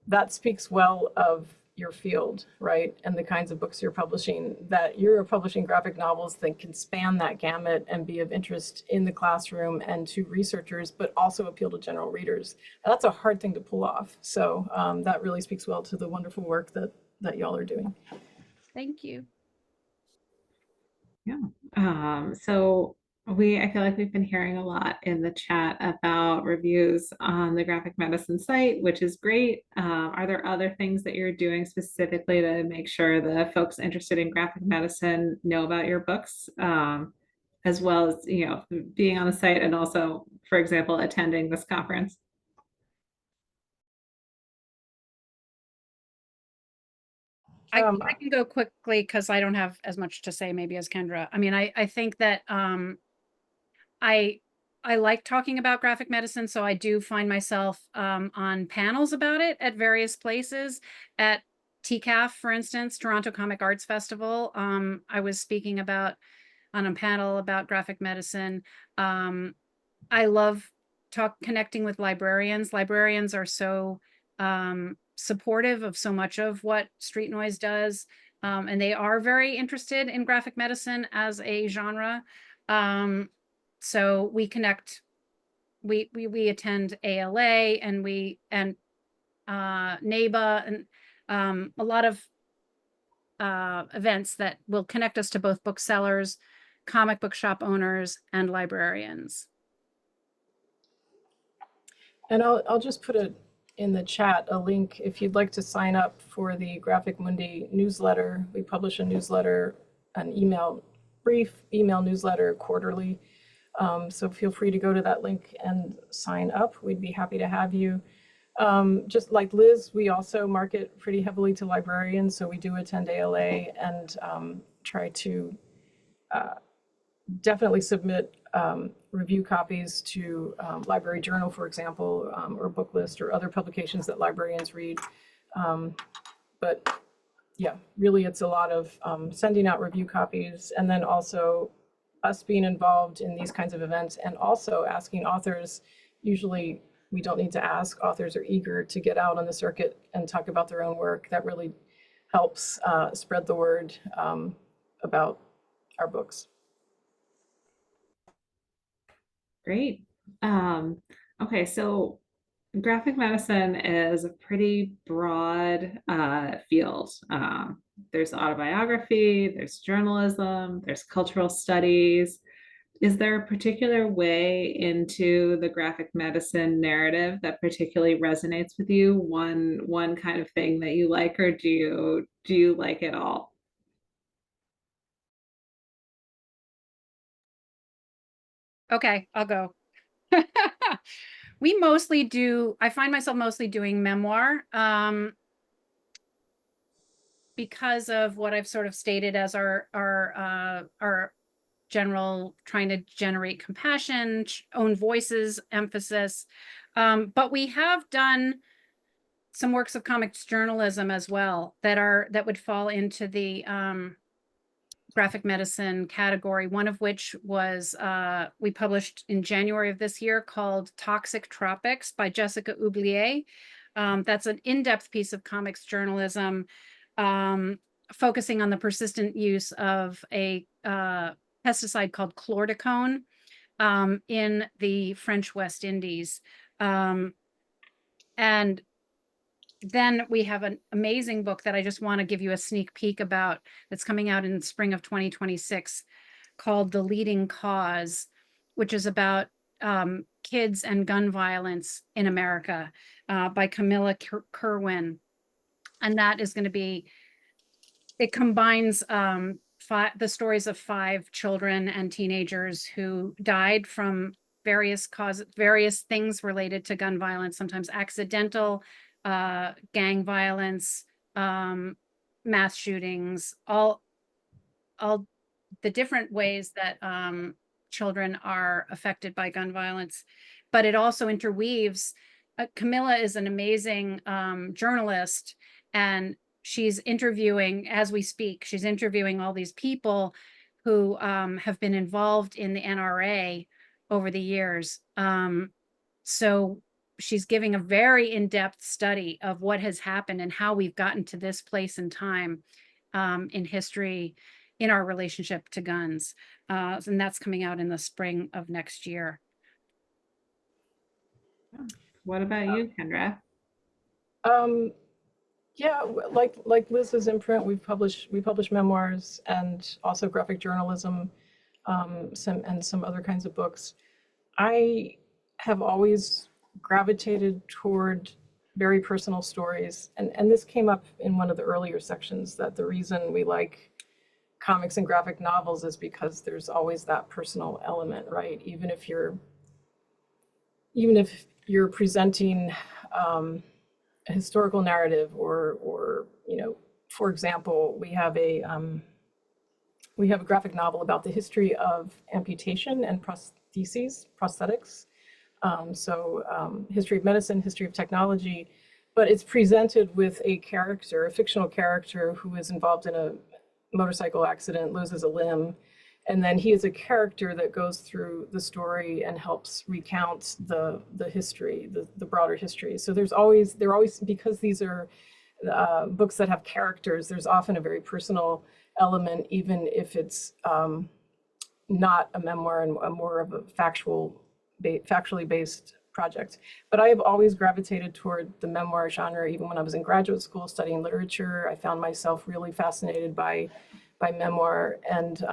That speaks well of your field, right? And the kinds of books you're publishing, that you're publishing graphic novels that can span that gamut and be of interest in the classroom and to researchers, but also appeal to general readers. And that's a hard thing to pull off. So that really speaks well to the wonderful work that y'all are doing. Thank you. Yeah. So I feel like we've been hearing a lot in the chat about reviews on the graphic medicine site, which is great. Are there other things that you're doing specifically to make sure the folks interested in graphic medicine know about your books, as well as, you know, being on the site and also, for example, attending this conference? I can go quickly because I don't have as much to say maybe as Kendra. I mean, I think that I like talking about graphic medicine, so I do find myself on panels about it at various places. At TCAF, for instance, Toronto Comic Arts Festival, I was speaking on a panel about graphic medicine. I love connecting with librarians. Librarians are so supportive of so much of what Street Noise does, and they are very interested in graphic medicine as a genre. So we connect, we attend ALA and NABA and a lot of events that will connect us to both booksellers, comic book shop owners, and librarians. And I'll just put in the chat a link if you'd like to sign up for the Graphic Mundi newsletter. We publish a newsletter, brief email newsletter quarterly. So feel free to go to that link and sign up. We'd be happy to have you. Just like Liz, we also market pretty heavily to librarians. So we do attend ALA and try to definitely submit review copies to Library Journal, for example, or Booklist or other publications that librarians read. But yeah, really it's a lot of sending out review copies, and then also us being involved in these kinds of events, and also asking authors. Usually we don't need to ask, authors are eager to get out on the circuit and talk about their own work. That really helps spread the word about our books. Great. Okay, so graphic medicine is a pretty broad field. There's autobiography, there's journalism, there's cultural studies. Is there a particular way into the graphic medicine narrative that particularly resonates with you? One kind of thing that you like, or do you like it all? Okay, I'll go. I find myself mostly doing memoir, because of what I've sort of stated as our general trying to generate compassion, own voices, emphasis. But we have done some works of comics journalism as well that would fall into the graphic medicine category, one of which was we published in January of this year called Toxic Tropics by Jessica Oublier. That's an in-depth piece of comics journalism focusing on the persistent use of a pesticide called chlordicone in the French West Indies. And then we have an amazing book that I just want to give you a sneak peek about that's coming out in spring of 2026 called The Leading Cause, which is about kids and gun violence in America by Camilla Kerwin. And that is going to be, it combines the stories of 5 children and teenagers who died from various things related to gun violence, sometimes accidental, gang violence, mass shootings, all the different ways that children are affected by gun violence. But it also interweaves. Camilla is an amazing journalist, and she's interviewing, as we speak, she's interviewing all these people who have been involved in the NRA over the years. So she's giving a very in-depth study of what has happened and how we've gotten to this place in time in history in our relationship to guns. And that's coming out in the spring of next year. What about you, Kendra? Yeah, like Liz's imprint, we publish memoirs and also graphic journalism, some other kinds of books. I have always gravitated toward very personal stories, and this came up in one of the earlier sections, that the reason we like comics and graphic novels is because there's always that personal element, right? Even if you're presenting a historical narrative, or for example, we have a graphic novel about the history of amputation and prosthetics. History of medicine, history of technology, but it's presented with a fictional character who is involved in a motorcycle accident, loses a limb, and then he is a character that goes through the story and helps recount the history, the broader history. So they're always, because these are books that have characters, there's often a very personal element, even if it's not a memoir and more of a factually based project. But I have always gravitated toward the memoir genre. Even when I was in graduate school studying literature, I found myself really fascinated by memoir. And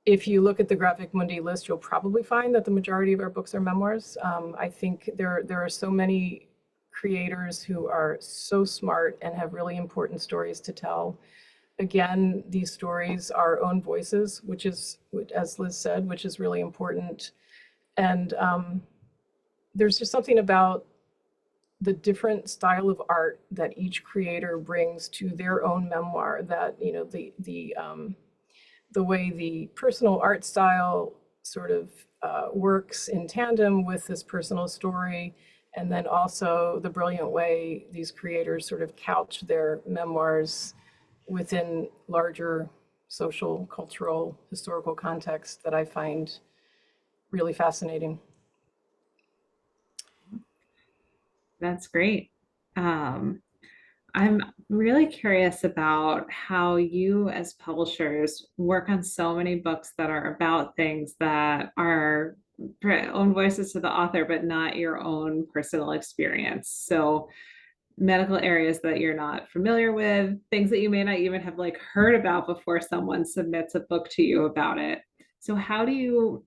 if you look at the Graphic Mundi list, you'll probably find that the majority of our books are memoirs. I think there are so many creators who are so smart and have really important stories to tell. Again, these stories are own voices, which is, as Liz said, which is really important. And there's just something about the different style of art that each creator brings to their own memoir, that, the way the personal art style sort of works in tandem with this personal story, and then also the brilliant way these creators sort of couch their memoirs within larger social, cultural, historical context that I find really fascinating. That's great. I'm really curious about how you as publishers work on so many books that are about things that are own voices to the author, but not your own personal experience. So medical areas that you're not familiar with, things that you may not even have heard about before someone submits a book to you about it. So how do you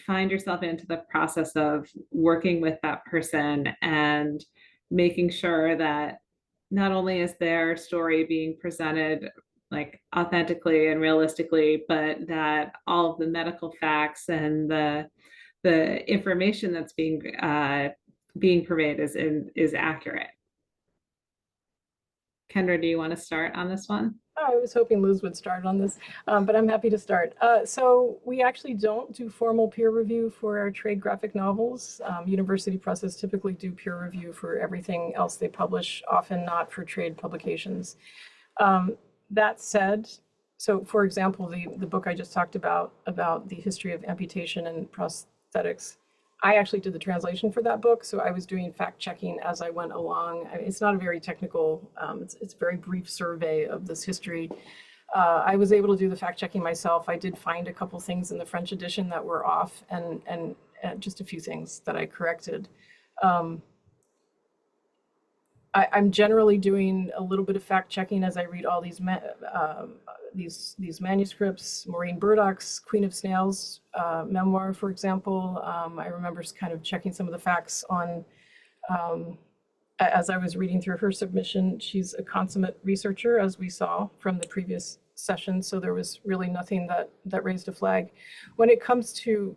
find yourself into the process of working with that person and making sure that not only is their story being presented like authentically and realistically, but that all of the medical facts and the information that's being provided is accurate? Kendra, do you want to start on this one? I was hoping Liz would start on this, but I'm happy to start. So we actually don't do formal peer review for our trade graphic novels. University presses typically do peer review for everything else they publish, often not for trade publications. That said, so for example, the book I just talked about the history of amputation and prosthetics, I actually did the translation for that book, so I was doing fact checking as I went along. I mean, it's not a very technical, it's a very brief survey of this history. I was able to do the fact checking myself. I did find a couple things in the French edition that were off, and just a few things that I corrected. I'm generally doing a little bit of fact checking as I read all these manuscripts. Maureen Burdock's Queen of Snails memoir, for example. I remember kind of checking some of the facts on as I was reading through her submission. She's a consummate researcher, as we saw from the previous session, so there was really nothing that raised a flag. When it comes to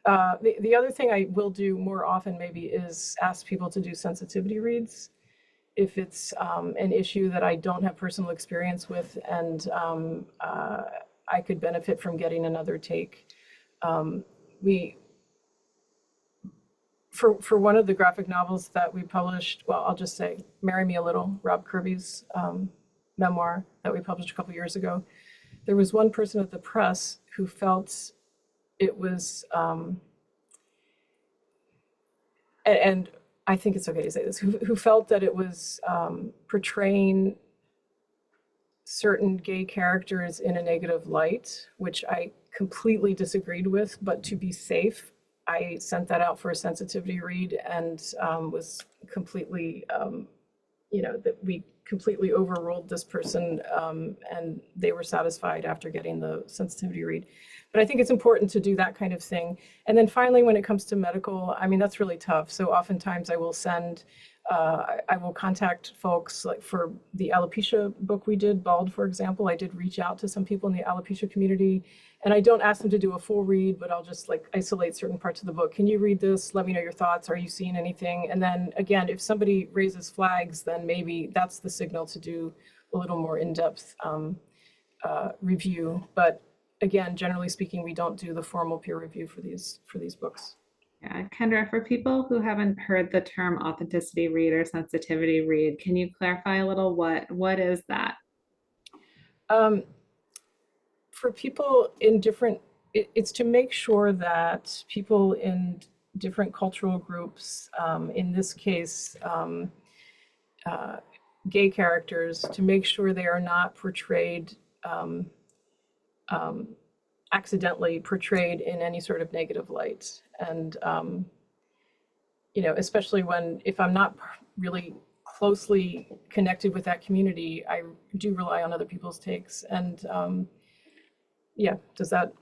the other thing I will do more often maybe is ask people to do sensitivity reads if it's an issue that I don't have personal experience with, and I could benefit from getting another take. For one of the graphic novels that we published, well, I'll just say Marry Me a Little, Rob Kirby's memoir that we published a couple years ago, there was one person at the press who felt it was, and I think it's okay to say this, who felt that it was portraying certain gay characters in a negative light, which I completely disagreed with, but to be safe, I sent that out for a sensitivity read and was completely, that we completely overruled this person and they were satisfied after getting the sensitivity read. But I think it's important to do that kind of thing. And then finally, when it comes to medical, I mean, that's really tough. So oftentimes I will I will contact folks, like for the alopecia book we did, Bald, for example, I did reach out to some people in the alopecia community, and I don't ask them to do a full read, but I'll just like isolate certain parts of the book. Can you read this? Let me know your thoughts. Are you seeing anything? And then again, if somebody raises flags, then maybe that's the signal to do a little more in-depth review. But again, generally speaking, we don't do the formal peer review for these books. Yeah, Kendra, for people who haven't heard the term authenticity read or sensitivity read, can you clarify a little what is that? For people in different, it's to make sure that people in different cultural groups, in this case, gay characters, to make sure they are not portrayed accidentally portrayed in any sort of negative light. And, especially if I'm not really closely connected with that community, I do rely on other people's takes. And yeah, does that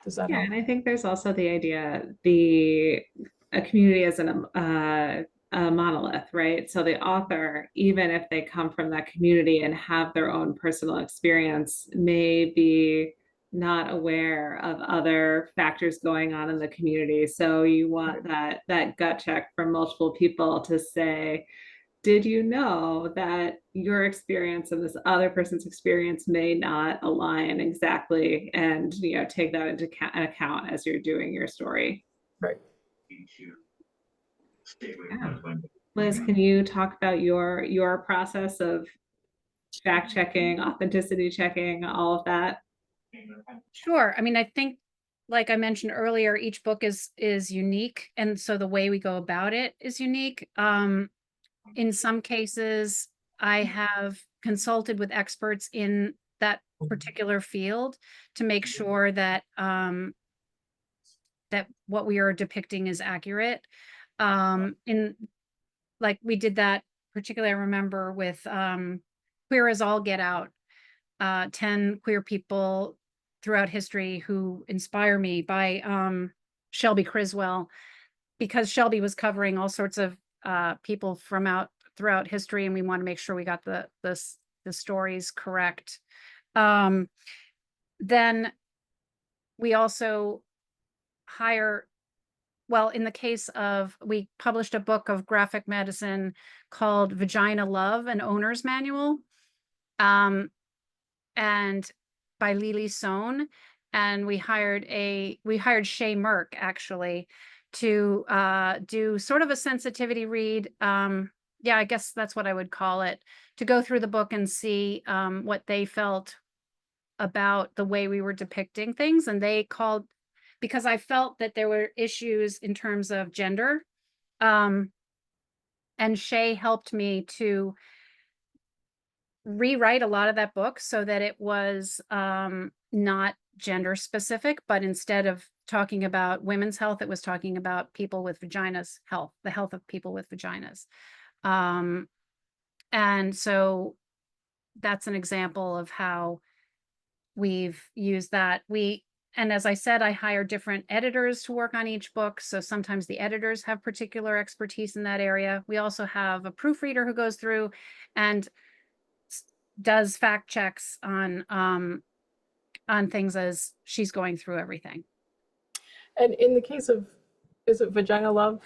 Yeah, help? and I think there's also the idea a community as a monolith, right? So the author, even if they come from that community and have their own personal experience, may be not aware of other factors going on in the community. So you want that gut check from multiple people to say, did you know that your experience and this other person's experience may not align exactly, and take that into account as you're doing your story? Right. Yeah. Liz, can you talk about your process of fact checking, authenticity checking, all of that? Sure. I mean, I think, like I mentioned earlier, each book is unique, and so the way we go about it is unique. In some cases, I have consulted with experts in that particular field to make sure that that what we are depicting is accurate. In like we did that particularly, I remember with Queer as All Get Out. 10 queer people throughout history who inspire me by Shelby Criswell, because Shelby was covering all sorts of people from throughout history, and we want to make sure we got the stories correct. Then we also hire, well, in the case of, we published a book of graphic medicine called Vagina Love, an Owner's Manual, and by Lily Sohn. And we hired Shay Merck actually to do sort of a sensitivity read. Yeah, I guess that's what I would call it, to go through the book and see what they felt about the way we were depicting things. And they called, because I felt that there were issues in terms of gender. And Shay helped me to rewrite a lot of that book so that it was not gender specific, but instead of talking about women's health, it was talking about people with vaginas health, the health of people with vaginas. And so that's an example of how we've used that. And as I said, I hire different editors to work on each book. So sometimes the editors have particular expertise in that area. We also have a proofreader who goes through and does fact checks on things as she's going through everything. And in the case of, is it Vagina Love?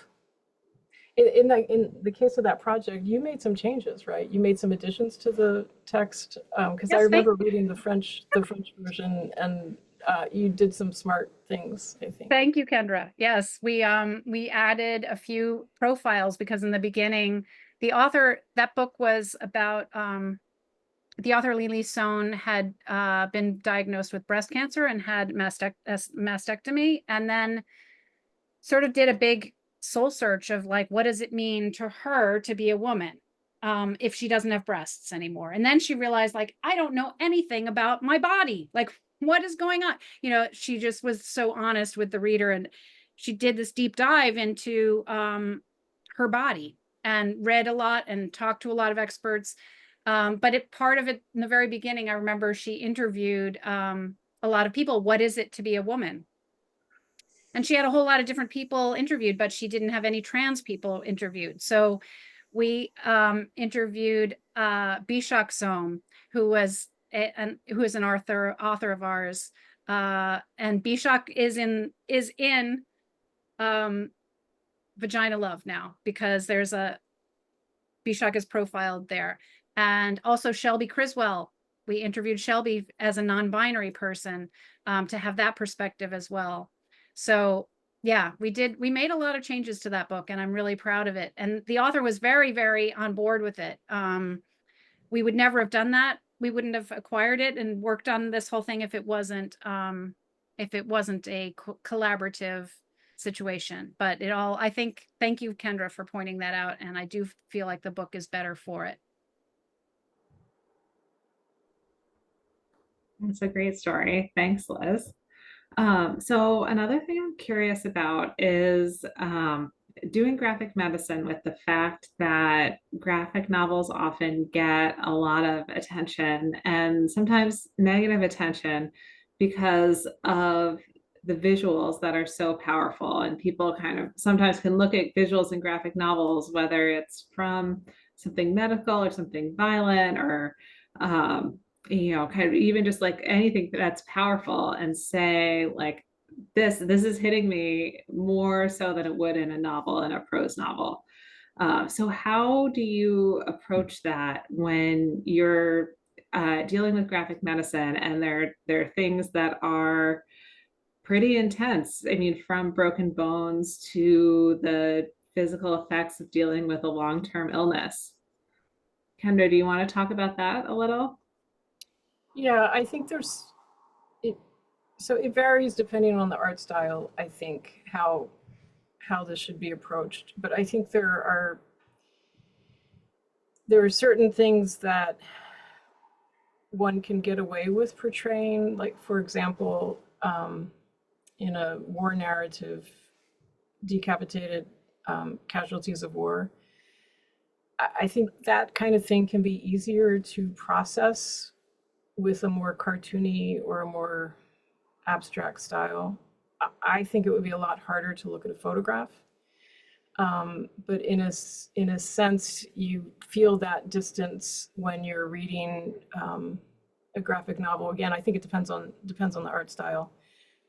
In the case of that project, you made some changes, right? You made some additions to the text, because I Yes, remember reading the French version, and you did some smart things, I think. Thank you, Kendra. Yes, we added a few profiles, because in the beginning, the author, that book was about the author Lily Sohn had been diagnosed with breast cancer and had mastectomy, and then sort of did a big soul search of like, what does it mean to her to be a woman if she doesn't have breasts anymore? And then she realized, like, I don't know anything about my body. Like, what is going on? You know, she just was so honest with the reader, and she did this deep dive into her body and read a lot and talked to a lot of experts. But part of it in the very beginning, I remember she interviewed a lot of people. What is it to be a woman? And she had a whole lot of different people interviewed, but she didn't have any trans people interviewed. So we interviewed Bishak Sohn, who was an author of ours. And Bishak is in Vagina Love now, because there's Bishak is profiled there. And also Shelby Criswell. We interviewed Shelby as a non-binary person to have that perspective as well. So yeah, we made a lot of changes to that book, and I'm really proud of it. And the author was very, very on board with it. We would never have done that. We wouldn't have acquired it and worked on this whole thing if it wasn't a collaborative situation. But I think, thank you, Kendra, for pointing that out. And I do feel like the book is better for it. That's a great story. Thanks, Liz. So another thing I'm curious about is doing graphic medicine, with the fact that graphic novels often get a lot of attention, and sometimes negative attention, because of the visuals that are so powerful. And people kind of sometimes can look at visuals in graphic novels, whether it's from something medical or something violent, or kind of even just like anything that's powerful, and say like, this is hitting me more so than it would in a novel, in a prose novel. So how do you approach that when you're dealing with graphic medicine, and there are things that are pretty intense? I mean, from broken bones to the physical effects of dealing with a long-term illness. Kendra, do you want to talk about that a little? Yeah, I think so it varies depending on the art style, I think, how this should be approached. But I think there are certain things that one can get away with portraying, like, for example, in a war narrative, decapitated casualties of war. I think that kind of thing can be easier to process with a more cartoony or a more abstract style. I think it would be a lot harder to look at a photograph. But in a sense, you feel that distance when you're reading a graphic novel. Again, I think it depends on the art style.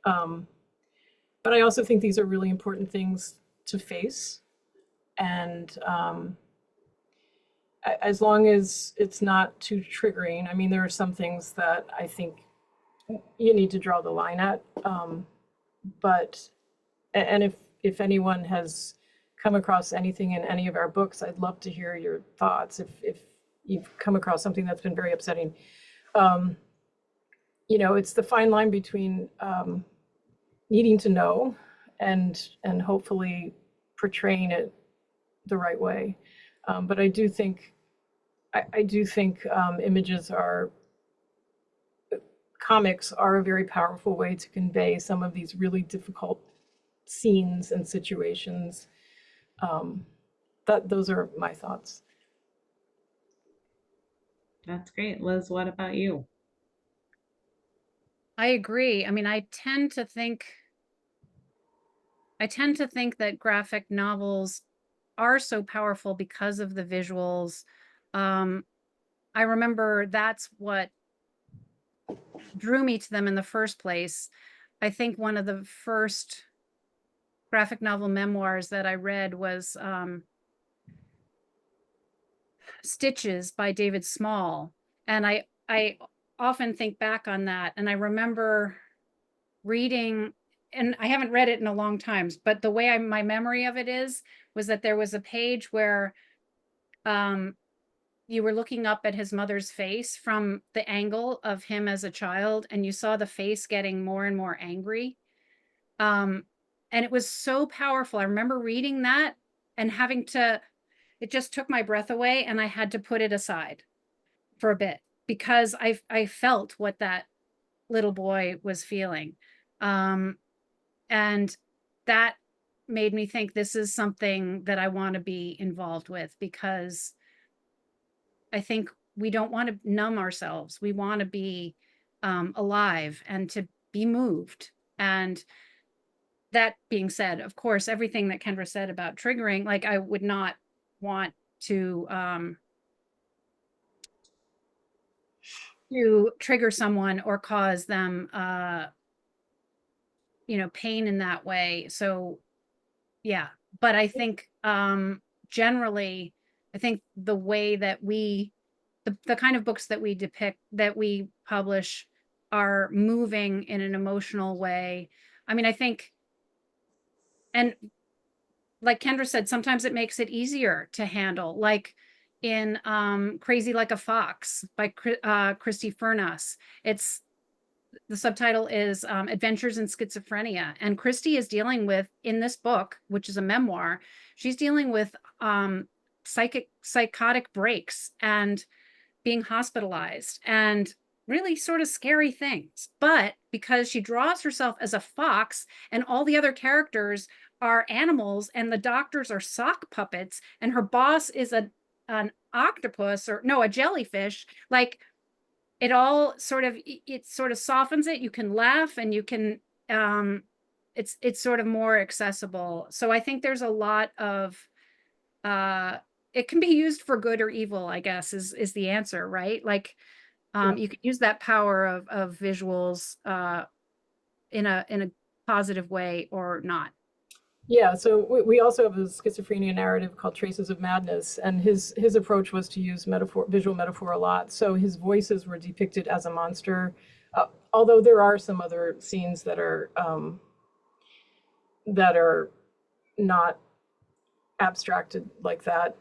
But I also think these are really important things to face. And as long as it's not too triggering, I mean, there are some things that I think you need to draw the line at. But, and if anyone has come across anything in any of our books, I'd love to hear your thoughts if you've come across something that's been very upsetting. You know, it's the fine line between needing to know and hopefully portraying it the right way. But I do think comics are a very powerful way to convey some of these really difficult scenes and situations. Those are my thoughts. That's great. Liz, what about you? I agree. I mean, I tend to think that graphic novels are so powerful because of the visuals. I remember that's what drew me to them in the first place. I think one of the first graphic novel memoirs that I read was Stitches by David Small. And I often think back on that, and I remember reading, and I haven't read it in a long time, but the way my memory of it was that there was a page where you were looking up at his mother's face from the angle of him as a child, and you saw the face getting more and more angry. And it was so powerful. I remember reading that and it just took my breath away, and I had to put it aside for a bit because I felt what that little boy was feeling. And that made me think this is something that I want to be involved with, because I think we don't want to numb ourselves. We want to be alive and to be moved. And that being said, of course, everything that Kendra said about triggering, like I would not want to trigger someone or cause them pain in that way. So yeah, but I think generally, I think the way that the kind of books that we depict, that we publish, are moving in an emotional way. I mean, I think, and like Kendra said, sometimes it makes it easier to handle, like in Crazy Like a Fox by Christy Furnas. The subtitle is Adventures in Schizophrenia. And Christy is dealing with, in this book, which is a memoir, she's dealing with psychotic breaks and being hospitalized and really sort of scary things. But because she draws herself as a fox and all the other characters are animals and the doctors are sock puppets and her boss is an octopus, or no, a jellyfish, like it sort of softens it. You can laugh and you can it's sort of more accessible. So I think there's a lot of it can be used for good or evil, I guess, is the answer, right? Like you can use that power of visuals in a positive way or not. Yeah, so we also have a schizophrenia narrative called Traces of Madness, and his approach was to use visual metaphor a lot. So his voices were depicted as a monster, although there are some other scenes that are not abstracted like that.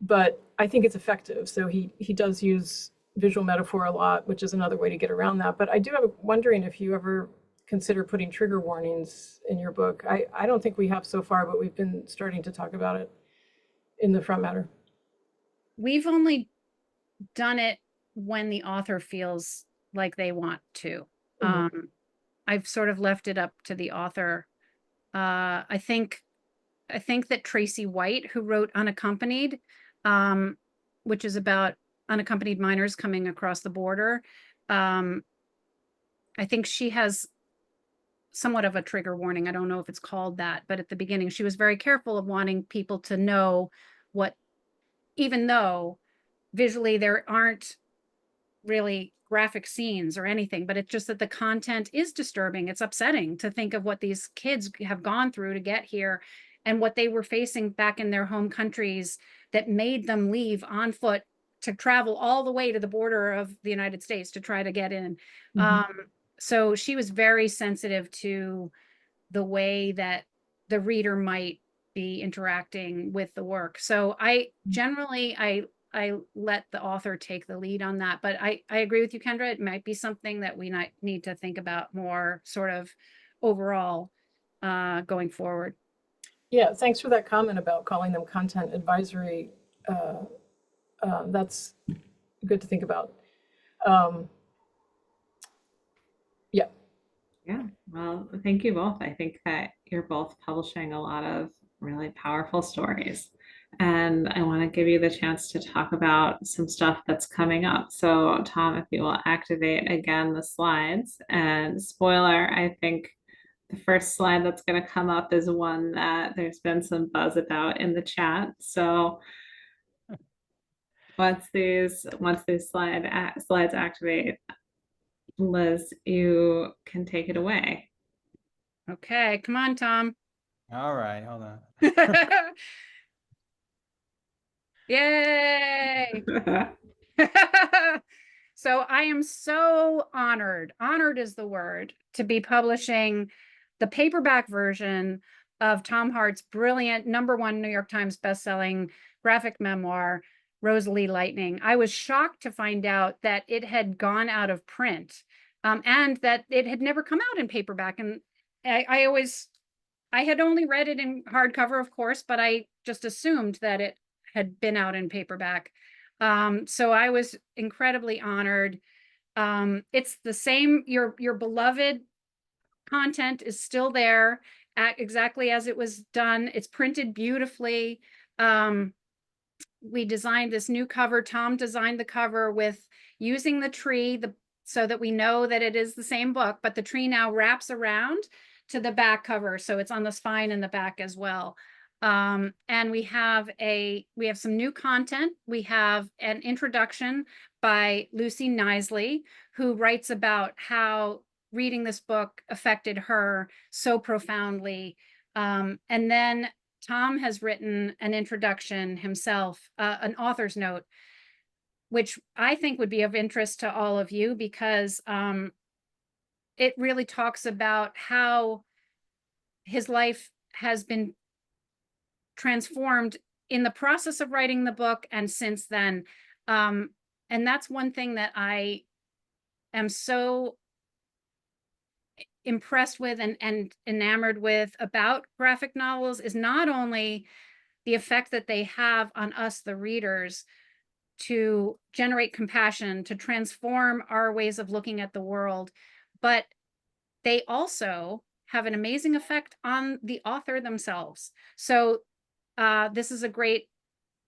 But I think it's effective. So he does use visual metaphor a lot, which is another way to get around that. But I do have wondering if you ever consider putting trigger warnings in your book. I don't think we have so far, but we've been starting to talk about it in the front matter. We've only done it when the author feels like they want to. Mm-hmm. I've sort of left it up to the author. I think that Tracy White, who wrote Unaccompanied, which is about unaccompanied minors coming across the border, I think she has somewhat of a trigger warning. I don't know if it's called that, but at the beginning, she was very careful of wanting people to know what, even though visually there aren't really graphic scenes or anything, but it's just that the content is disturbing. It's upsetting to think of what these kids have gone through to get here and what they were facing back in their home countries that made them leave on foot to travel all the way to the border of the United States to try to get in. So she was very sensitive to the way that the reader might be interacting with the work. So I generally, I let the author take the lead on that, but I agree with you, Kendra. It might be something that we need to think about more sort of overall going forward. Yeah, thanks for that comment about calling them content advisory. That's good to think about. Yeah. Yeah, well, thank you both. I think that you're both publishing a lot of really powerful stories. And I want to give you the chance to talk about some stuff that's coming up. So, Tom, if you will activate again the slides. And spoiler, I think the first slide that's going to come up is one that there's been some buzz about in the chat. So once these slides activate, Liz, you can take it away. Okay, come on, Tom. All right, hold on. Yay! So I am so honored is the word, to be publishing the paperback version of Tom Hart's brilliant #1 New York Times bestselling graphic memoir, Rosalie Lightning. I was shocked to find out that it had gone out of print and that it had never come out in paperback. And I had only read it in hardcover, of course, but I just assumed that it had been out in paperback. So I was incredibly honored. It's the same, your beloved content is still there exactly as it was done. It's printed beautifully. We designed this new cover. Tom designed the cover with using the tree, so that we know that it is the same book, but the tree now wraps around to the back cover. So it's on the spine in the back as well. And we have some new content. We have an introduction by Lucy Knisley, who writes about how reading this book affected her so profoundly. And then Tom has written an introduction himself, an author's note, which I think would be of interest to all of you because it really talks about how his life has been transformed in the process of writing the book and since then. And that's one thing that I am so impressed with and enamored with about graphic novels, is not only the effect that they have on us, the readers, to generate compassion, to transform our ways of looking at the world, but they also have an amazing effect on the author themselves. So this is a great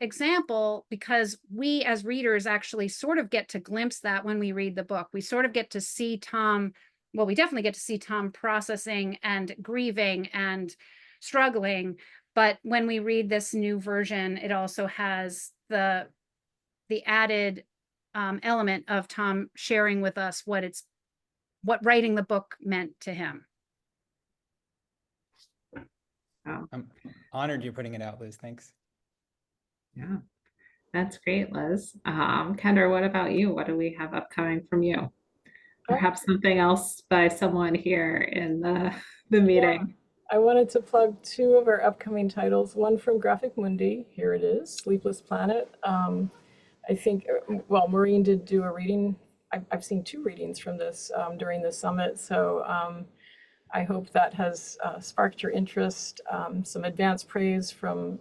example because we as readers actually sort of get to glimpse that when we read the book. We sort of get to see Tom, well, we definitely get to see Tom processing and grieving and struggling. But when we read this new version, it also has the added element of Tom sharing with us what writing the book meant to him. Wow. I'm honored you're putting it out, Liz. Thanks. Yeah, that's great, Liz. Kendra, what about you? What do we have upcoming from you? Perhaps something else by someone here in the meeting. Yeah. I wanted to plug 2 of our upcoming titles, one from Graphic Mundi, here it is, Sleepless Planet. I think, well, Maureen did do a reading. I've seen 2 readings from this during the summit, so I hope that has sparked your interest. Some advance praise from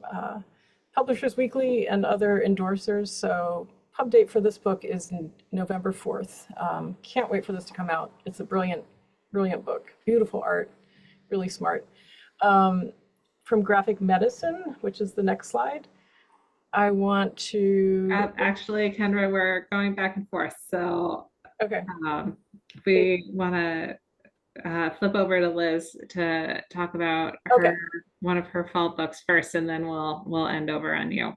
Publishers Weekly and other endorsers. So pub date for this book is November 4th. Can't wait for this to come out. It's a brilliant, brilliant book. Beautiful art, really smart. From Graphic Medicine, which is the next slide, I want to... Actually, Kendra, we're going back and forth. So Okay. We want to flip over to Liz to talk about Okay. one of her fall books first, and then we'll end over on you.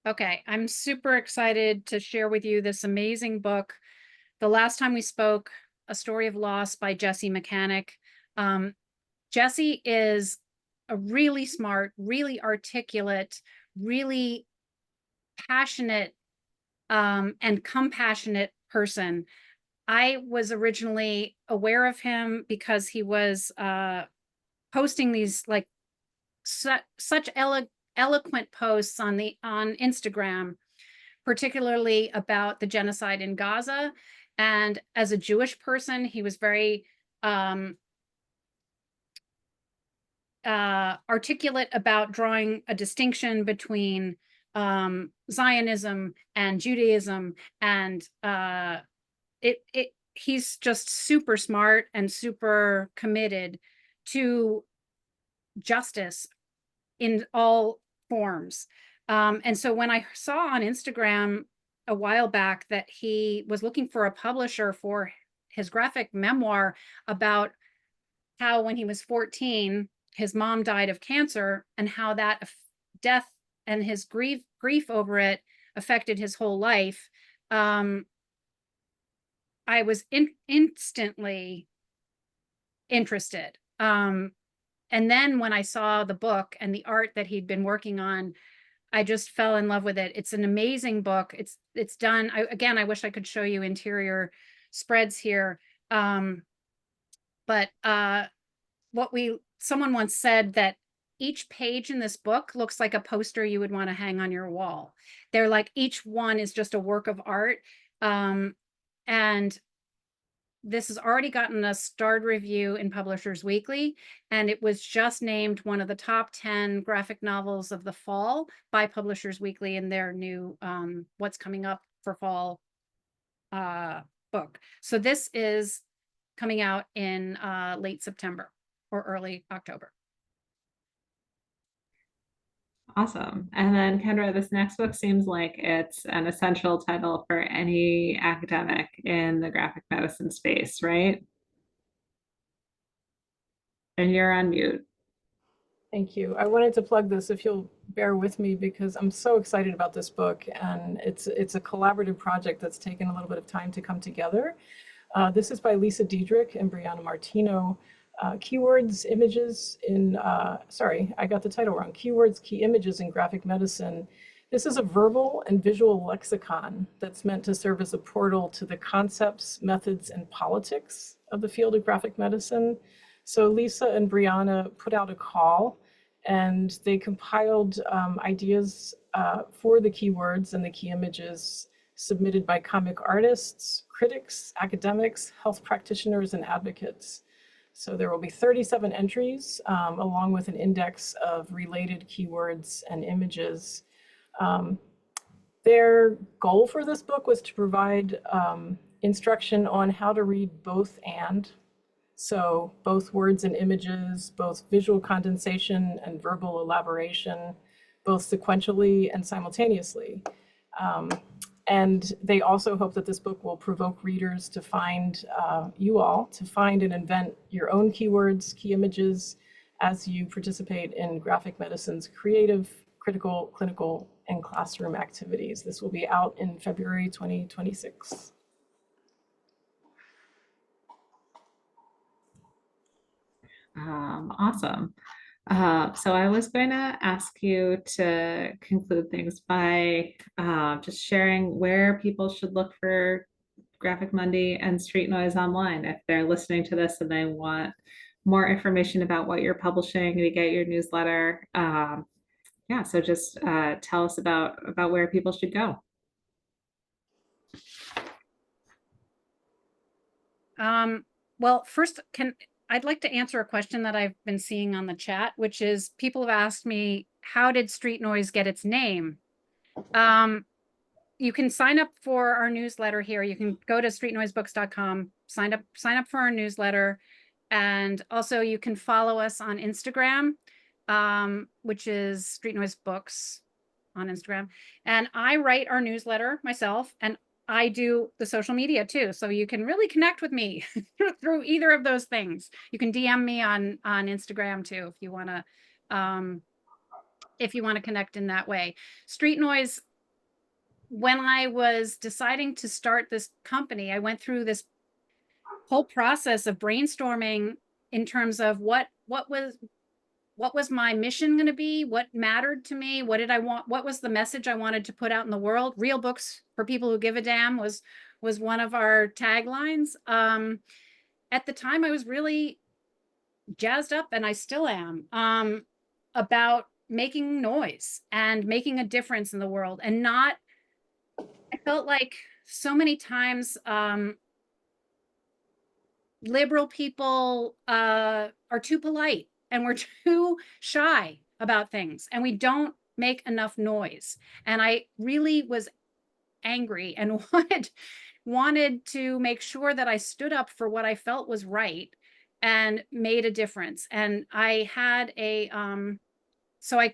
Okay, I'm super excited to share with you this amazing book. The last time we spoke, A Story of Loss by Jessie Mechanic. Jessie is a really smart, really articulate, really passionate and compassionate person. I was originally aware of him because he was posting these like such eloquent posts on Instagram, particularly about the genocide in Gaza. And as a Jewish person, he was very articulate about drawing a distinction between Zionism and Judaism, and he's just super smart and super committed to justice in all forms. And so when I saw on Instagram a while back that he was looking for a publisher for his graphic memoir about how when he was 14, his mom died of cancer, and how that death and his grief over it affected his whole life, I was instantly interested. And then when I saw the book and the art that he'd been working on, I just fell in love with it. It's an amazing book. It's done. Again, I wish I could show you interior spreads here. But someone once said that each page in this book looks like a poster you would want to hang on your wall. They're like, each one is just a work of art. And this has already gotten a starred review in Publishers Weekly, and it was just named one of the top 10 graphic novels of the fall by Publishers Weekly in their new What's Coming Up for Fall book. So this is coming out in late September or early October. Awesome. And then Kendra, this next book seems like it's an essential title for any academic in the graphic medicine space, right? And you're on mute. Thank you. I wanted to plug this, if you'll bear with me, because I'm so excited about this book, and it's a collaborative project that's taken a little bit of time to come together. This is by Lisa Diedrich and Brianna Martino. Keywords, images in, sorry, I got the title wrong. Keywords, key images in graphic medicine. This is a verbal and visual lexicon that's meant to serve as a portal to the concepts, methods, and politics of the field of graphic medicine. So Lisa and Brianna put out a call, and they compiled ideas for the keywords and the key images submitted by comic artists, critics, academics, health practitioners, and advocates. So there will be 37 entries, along with an index of related keywords and images. Their goal for this book was to provide instruction on how to read both and. So both words and images, both visual condensation and verbal elaboration, both sequentially and simultaneously. And they also hope that this book will provoke readers to find, you all, to find and invent your own keywords, key images, as you participate in graphic medicine's creative, critical, clinical, and classroom activities. This will be out in February 2026. Awesome. So I was going to ask you to conclude things by just sharing where people should look for Graphic Mundi and Street Noise online if they're listening to this and they want more information about what you're publishing to get your newsletter. Yeah, so just tell us about where people should go. Well, first, I'd like to answer a question that I've been seeing on the chat, which is people have asked me, how did Street Noise get its name? You can sign up for our newsletter here. You can go to streetnoisebooks.com, sign up for our newsletter. And also you can follow us on Instagram, which is Street Noise Books on Instagram. And I write our newsletter myself, and I do the social media too. So you can really connect with me through either of those things. You can DM me on Instagram too, if you want to connect in that way. Street Noise, when I was deciding to start this company, I went through this whole process of brainstorming in terms of what was my mission going to be, what mattered to me, what did I want, what was the message I wanted to put out in the world. Real books for people who give a damn was one of our taglines. At the time, I was really jazzed up, and I still am, about making noise and making a difference in the world. And not, I felt like so many times liberal people are too polite, and we're too shy about things, and we don't make enough noise. And I really was angry and wanted to make sure that I stood up for what I felt was right and made a difference. And I had so I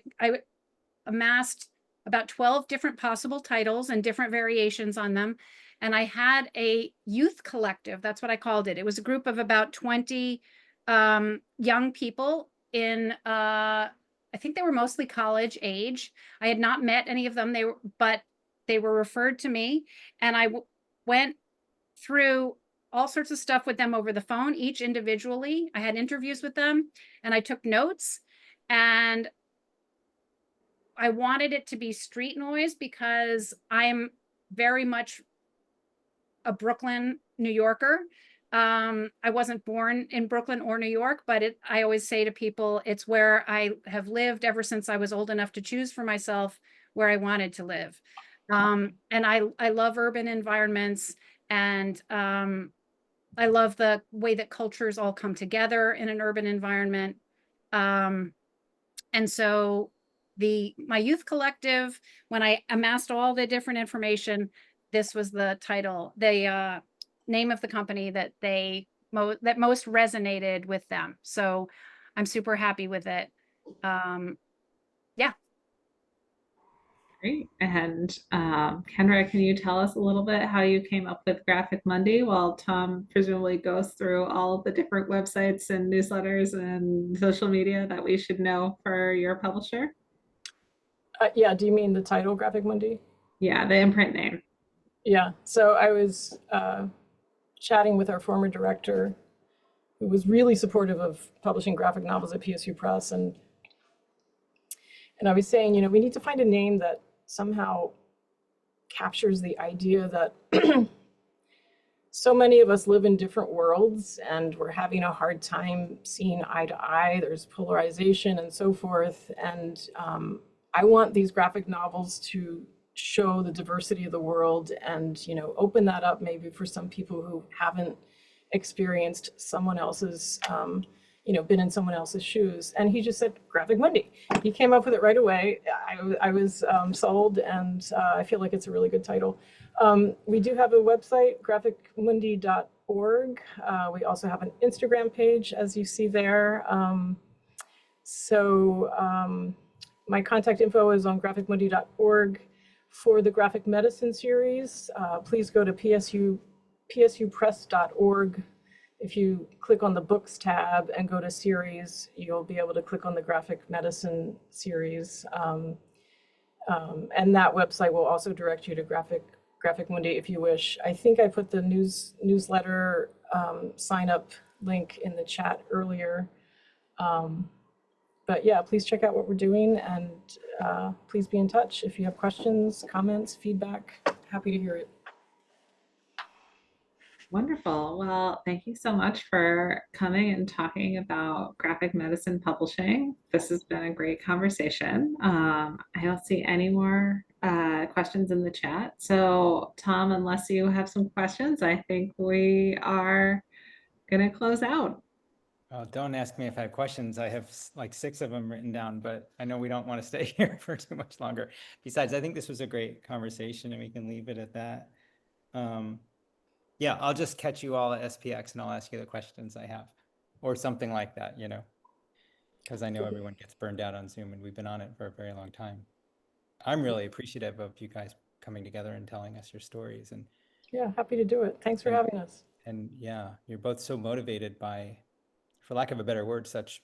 amassed about 12 different possible titles and different variations on them. And I had a youth collective. That's what I called it. It was a group of about 20 young people in, I think they were mostly college age. I had not met any of them, but they were referred to me. And I went through all sorts of stuff with them over the phone, each individually. I had interviews with them, and I took notes. And I wanted it to be street noise because I'm very much a Brooklyn, New Yorker. I wasn't born in Brooklyn or New York, but I always say to people, it's where I have lived ever since I was old enough to choose for myself where I wanted to live. And I love urban environments, and I love the way that cultures all come together in an urban environment. And so my youth collective, when I amassed all the different information, this was the title, the name of the company that that most resonated with them. So I'm super happy with it. Yeah. Great. And Kendra, can you tell us a little bit how you came up with Graphic Mundi while Tom presumably goes through all of the different websites and newsletters and social media that we should know for your publisher? Yeah, do you mean the title, Graphic Mundi? Yeah, the imprint name. Yeah, so I was chatting with our former director, who was really supportive of publishing graphic novels at PSU Press, and I was saying, we need to find a name that somehow captures the idea that so many of us live in different worlds, and we're having a hard time seeing eye to eye. There's polarization and so forth, and I want these graphic novels to show the diversity of the world and, open that up maybe for some people who haven't experienced someone else's, been in someone else's shoes. And he just said, Graphic Mundi. He came up with it right away. I was sold, and I feel like it's a really good title. We do have a website, graphicmundi.org. We also have an Instagram page, as you see there. My contact info is on graphicmundi.org. For the graphic medicine series, please go to psupress.org. If you click on the books tab and go to series, you'll be able to click on the graphic medicine series. And that website will also direct you to Graphic Mundi if you wish. I think I put the newsletter sign up link in the chat earlier. But yeah, please check out what we're doing, and please be in touch. If you have questions, comments, feedback, happy to hear it. Wonderful. Well, thank you so much for coming and talking about graphic medicine publishing. This has been a great conversation. I don't see any more questions in the chat. So Tom, unless you have some questions, I think we are going to close out. Don't ask me if I have questions. I have like 6 of them written down, but I know we don't want to stay here for too much longer. Besides, I think this was a great conversation, and we can leave it at that. Yeah, I'll just catch you all at SPX, and I'll ask you the questions I have, or something like that, because I know everyone gets burned out on Zoom, and we've been on it for a very long time. I'm really appreciative of you guys coming together and telling us your stories, and Yeah, happy to do it. Thanks for And- having us. And yeah, you're both so motivated by, for lack of a better word, such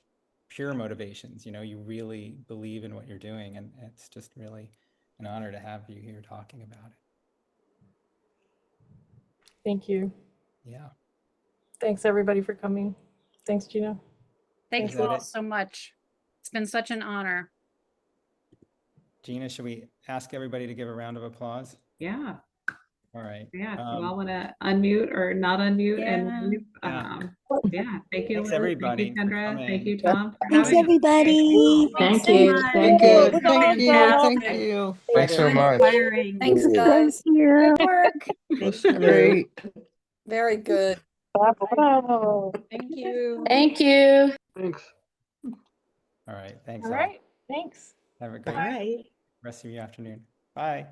pure motivations. You know, you really believe in what you're doing, and it's just really an honor to have you here talking about it. Thank you. Yeah. Thanks everybody for coming. Thanks, Gina. Thank Is you that all it? so much. It's been such an honor. Gina, should we ask everybody to give a round of applause? Yeah. All right. Yeah. If you all want to unmute or not unmute and Yeah. leave, Yeah. yeah. Thank you, Thanks, Liz. everybody, Thank you, for Kendra. Thank coming. you, Tom. For Thanks, having us. everybody. Thanks Thank so you. much. Very good. So Thank you. fantastic. Thank you. Thanks so So much. inspiring. Thanks, Thank guys. you. Good work. That's great. Very good. Bravo. Thank you. Thank you. Thanks. All right. Thanks All all. right, thanks. Have a great Bye. rest of your afternoon. Bye.